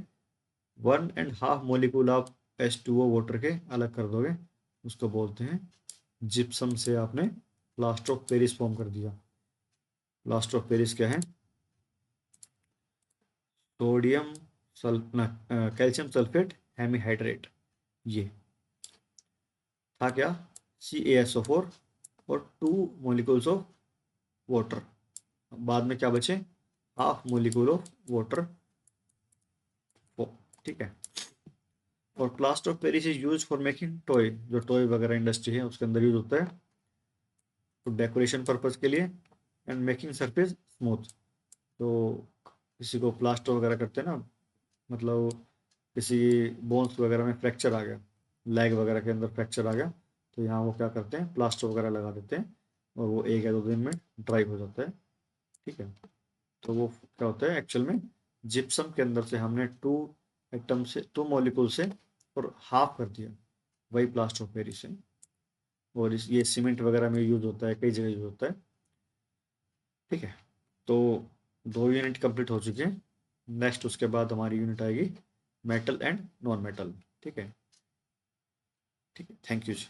1.5 मॉलिक्यूल आप H2O वाटर के अलग कर दोगे, उसको बोलते हैं जिप्सम से आपने प्लास्टर ऑफ पेरिस फॉर्म कर दिया। प्लास्टर ऑफ पेरिस क्या है, सोडियम कैल्शियम सल्फेट हेमीहाइड्रेट, ये था क्या, CaSO4 और 2 मॉलिक्यूल्स ऑफ वाटर, बाद में क्या बचे, हाफ मॉलिक्यूल ऑफ वाटर। ठीक है, और plaster of Paris is use for making toy, जो टॉय वगैरह इंडस्ट्री है उसके अंदर यूज होता है, तो डेकोरेशन पर्पज के लिए, एंड मेकिंग सरफेस स्मूथ। तो किसी को प्लास्टर वगैरह करते हैं ना, मतलब किसी बोन्स वगैरह में फ्रैक्चर आ गया, लेग वगैरह के अंदर फ्रैक्चर आ गया, तो यहाँ वो क्या करते हैं, प्लास्टर वगैरह लगा देते हैं और वो 1 या 2 दिन में ड्राई हो जाता है। ठीक है, तो वो क्या होता है एक्चुअल में, जिप्सम के अंदर से हमने 2 मॉलिक्यूल से और हाफ कर दिया, वही प्लास्टर ऑफ पेरिस है। और ये सीमेंट वगैरह में यूज होता है, कई जगह यूज होता है। ठीक है, तो 2 यूनिट कंप्लीट हो चुके हैं। नेक्स्ट उसके बाद हमारी यूनिट आएगी मेटल एंड नॉन मेटल। ठीक है, ठीक है, थैंक यू जी।